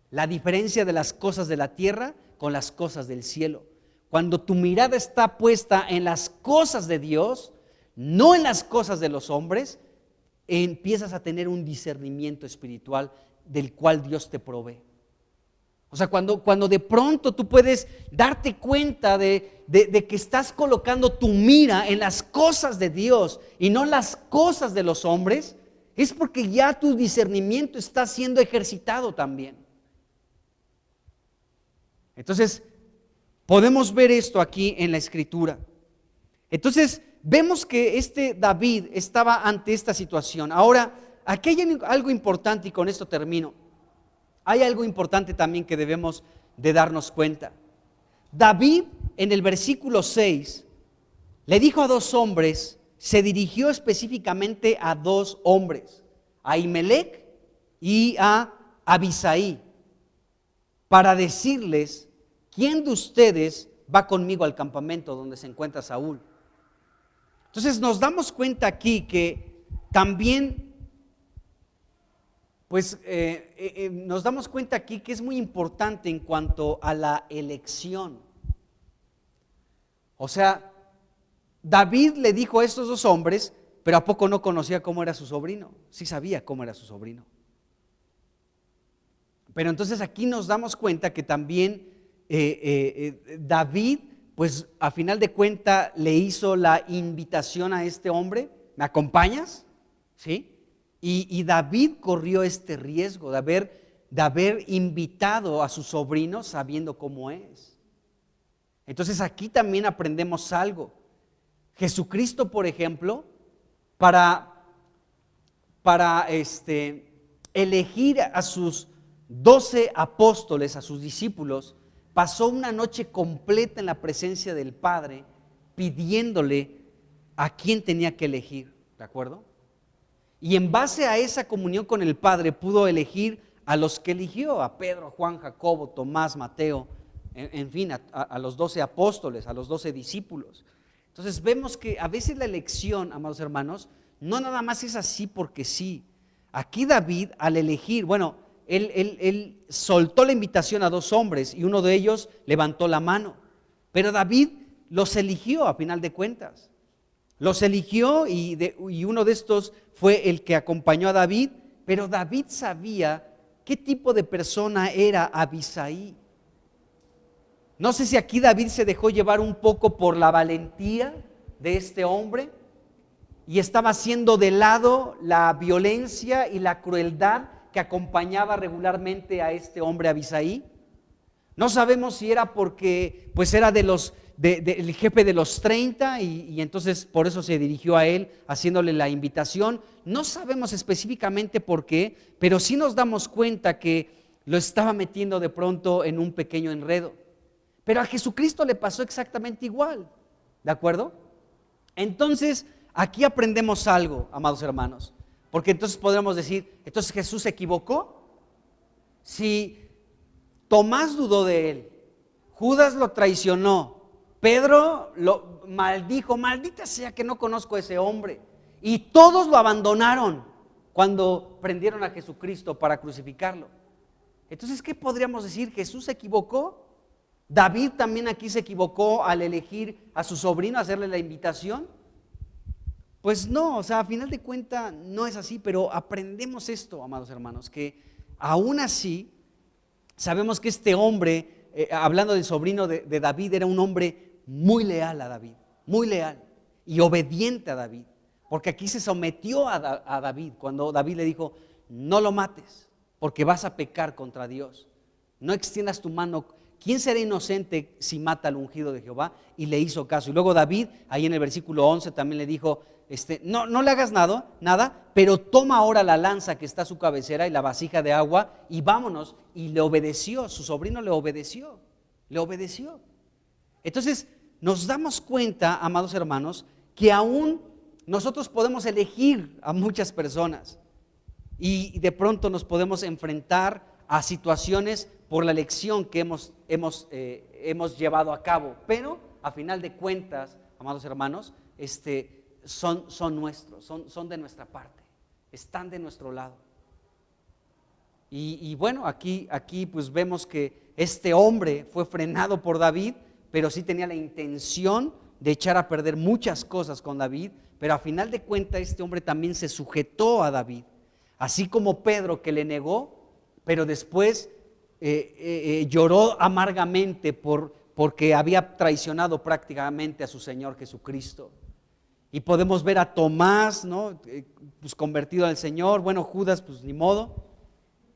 La diferencia de las cosas de la tierra con las cosas del cielo. Cuando tu mirada está puesta en las cosas de Dios, no en las cosas de los hombres, empiezas a tener un discernimiento espiritual del cual Dios te provee. O sea, cuando de pronto tú puedes darte cuenta de que estás colocando tu mira en las cosas de Dios y no las cosas de los hombres, es porque ya tu discernimiento está siendo ejercitado también. Entonces, podemos ver esto aquí en la Escritura. Entonces, vemos que David estaba ante esta situación. Ahora, aquí hay algo importante y con esto termino. Hay algo importante también que debemos de darnos cuenta. David, en el versículo 6, le dijo a dos hombres, se dirigió específicamente a dos hombres, a Ahimelech y a Abisai, para decirles, ¿quién de ustedes va conmigo al campamento donde se encuentra Saúl? Entonces nos damos cuenta aquí que también, pues nos damos cuenta aquí que es muy importante en cuanto a la elección. O sea, David le dijo a estos dos hombres, pero ¿a poco no conocía cómo era su sobrino? Sí sabía cómo era su sobrino. Pero entonces aquí nos damos cuenta que también David, pues a final de cuentas le hizo la invitación a este hombre, ¿me acompañas? ¿Sí? Y David corrió este riesgo de haber invitado a su sobrino sabiendo cómo es. Entonces aquí también aprendemos algo. Jesucristo, por ejemplo, para elegir a sus 12 apóstoles, a sus discípulos, pasó una noche completa en la presencia del Padre pidiéndole a quién tenía que elegir, ¿de acuerdo? Y en base a esa comunión con el Padre pudo elegir a los que eligió, a Pedro, Juan, Jacobo, Tomás, Mateo, en fin, a los 12 apóstoles, a los 12 discípulos. Entonces vemos que a veces la elección, amados hermanos, no nada más es así porque sí. Aquí David, al elegir, bueno, él soltó la invitación a dos hombres y uno de ellos levantó la mano, pero David los eligió a final de cuentas. Los eligió y uno de estos fue el que acompañó a David, pero David sabía qué tipo de persona era Abisai. No sé si aquí David se dejó llevar un poco por la valentía de este hombre y estaba haciendo de lado la violencia y la crueldad que acompañaba regularmente a este hombre Abisai. No sabemos si era porque pues era del jefe de los 30 y entonces por eso se dirigió a él haciéndole la invitación. No sabemos específicamente por qué, pero sí nos damos cuenta que lo estaba metiendo de pronto en un pequeño enredo. Pero a Jesucristo le pasó exactamente igual, ¿de acuerdo? Entonces aquí aprendemos algo, amados hermanos, porque entonces podríamos decir, ¿entonces Jesús se equivocó? Si Tomás dudó de él, Judas lo traicionó, Pedro lo maldijo, maldita sea que no conozco a ese hombre, y todos lo abandonaron cuando prendieron a Jesucristo para crucificarlo. Entonces, ¿qué podríamos decir? ¿Jesús se equivocó? ¿David también aquí se equivocó al elegir a su sobrino, a hacerle la invitación? Pues no, o sea, a final de cuentas no es así, pero aprendemos esto, amados hermanos, que aún así sabemos que este hombre, hablando del sobrino de David, era un hombre muy leal a David, muy leal y obediente a David, porque aquí se sometió a David cuando David le dijo, no lo mates, porque vas a pecar contra Dios, no extiendas tu mano. ¿Quién será inocente si mata al ungido de Jehová? Y le hizo caso. Y luego David, ahí en el versículo 11 también le dijo, no le hagas nada, pero toma ahora la lanza que está a su cabecera y la vasija de agua y vámonos. Y le obedeció, su sobrino le obedeció. Entonces nos damos cuenta, amados hermanos, que aún nosotros podemos elegir a muchas personas y de pronto nos podemos enfrentar a situaciones por la elección que hemos llevado a cabo, pero a final de cuentas, amados hermanos, son nuestros, son de nuestra parte, están de nuestro lado. Y bueno, aquí pues vemos que este hombre fue frenado por David, pero sí tenía la intención de echar a perder muchas cosas con David, pero a final de cuentas este hombre también se sujetó a David, así como Pedro, que le negó, pero después lloró amargamente porque había traicionado prácticamente a su Señor Jesucristo. Y podemos ver a Tomás, ¿no? Pues convertido al Señor. Bueno, Judas, pues ni modo,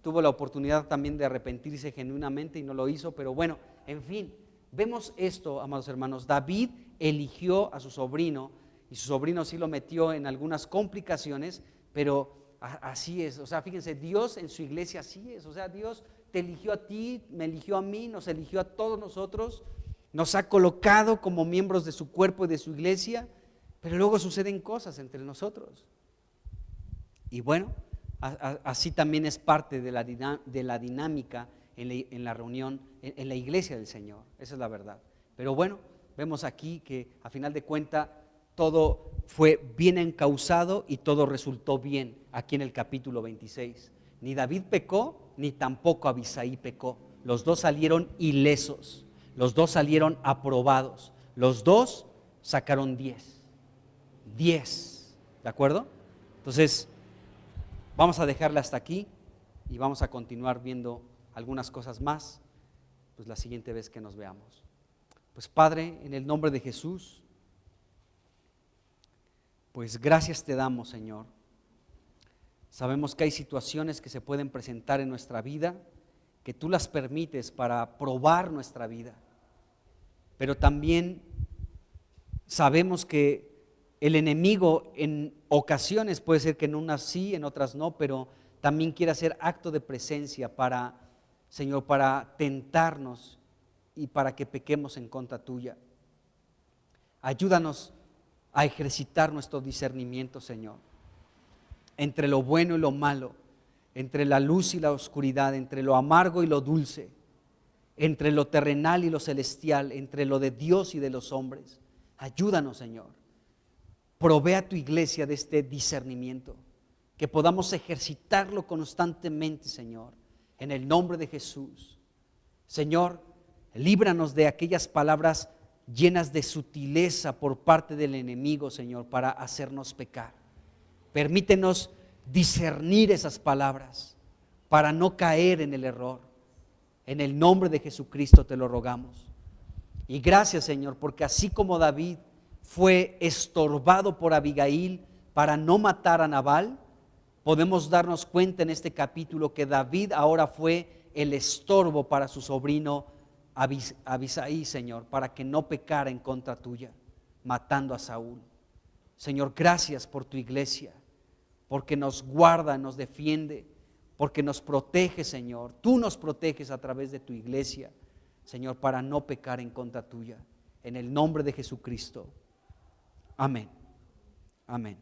tuvo la oportunidad también de arrepentirse genuinamente y no lo hizo, pero bueno, en fin, vemos esto, amados hermanos. David eligió a su sobrino y su sobrino sí lo metió en algunas complicaciones, pero así es. O sea, fíjense, Dios en su iglesia así es. O sea, Dios te eligió a ti, me eligió a mí, nos eligió a todos nosotros, nos ha colocado como miembros de su cuerpo y de su iglesia, pero luego suceden cosas entre nosotros. Y bueno, así también es parte de la dinámica en la reunión, en la iglesia del Señor. Esa es la verdad. Pero bueno, vemos aquí que a final de cuentas todo fue bien encauzado y todo resultó bien aquí en el capítulo 26. Ni David pecó, ni tampoco Abisai pecó. Los dos salieron ilesos, los dos salieron aprobados, los dos sacaron 10, ¿de acuerdo? Entonces, vamos a dejarla hasta aquí y vamos a continuar viendo algunas cosas más, pues la siguiente vez que nos veamos. Pues Padre, en el nombre de Jesús, pues gracias te damos, Señor. Sabemos que hay situaciones que se pueden presentar en nuestra vida, que tú las permites para probar nuestra vida, pero también sabemos que el enemigo en ocasiones puede ser que en unas sí, en otras no, pero también quiere hacer acto de presencia para, Señor, para tentarnos y para que pequemos en contra tuya. Ayúdanos a ejercitar nuestro discernimiento, Señor, entre lo bueno y lo malo, entre la luz y la oscuridad, entre lo amargo y lo dulce, entre lo terrenal y lo celestial, entre lo de Dios y de los hombres. Ayúdanos, Señor. Provee a tu iglesia de este discernimiento, que podamos ejercitarlo constantemente, Señor, en el nombre de Jesús. Señor, líbranos de aquellas palabras llenas de sutileza por parte del enemigo, Señor, para hacernos pecar. Permítenos discernir esas palabras para no caer en el error. En el nombre de Jesucristo te lo rogamos. Y gracias, Señor, porque así como David fue estorbado por Abigail para no matar a Nabal, podemos darnos cuenta en este capítulo que David ahora fue el estorbo para su sobrino Abisai, Señor, para que no pecara en contra tuya, matando a Saúl. Señor, gracias por tu iglesia, porque nos guarda, nos defiende, porque nos protege, Señor. Tú nos proteges a través de tu iglesia, Señor, para no pecar en contra tuya. En el nombre de Jesucristo. Amén. Amén.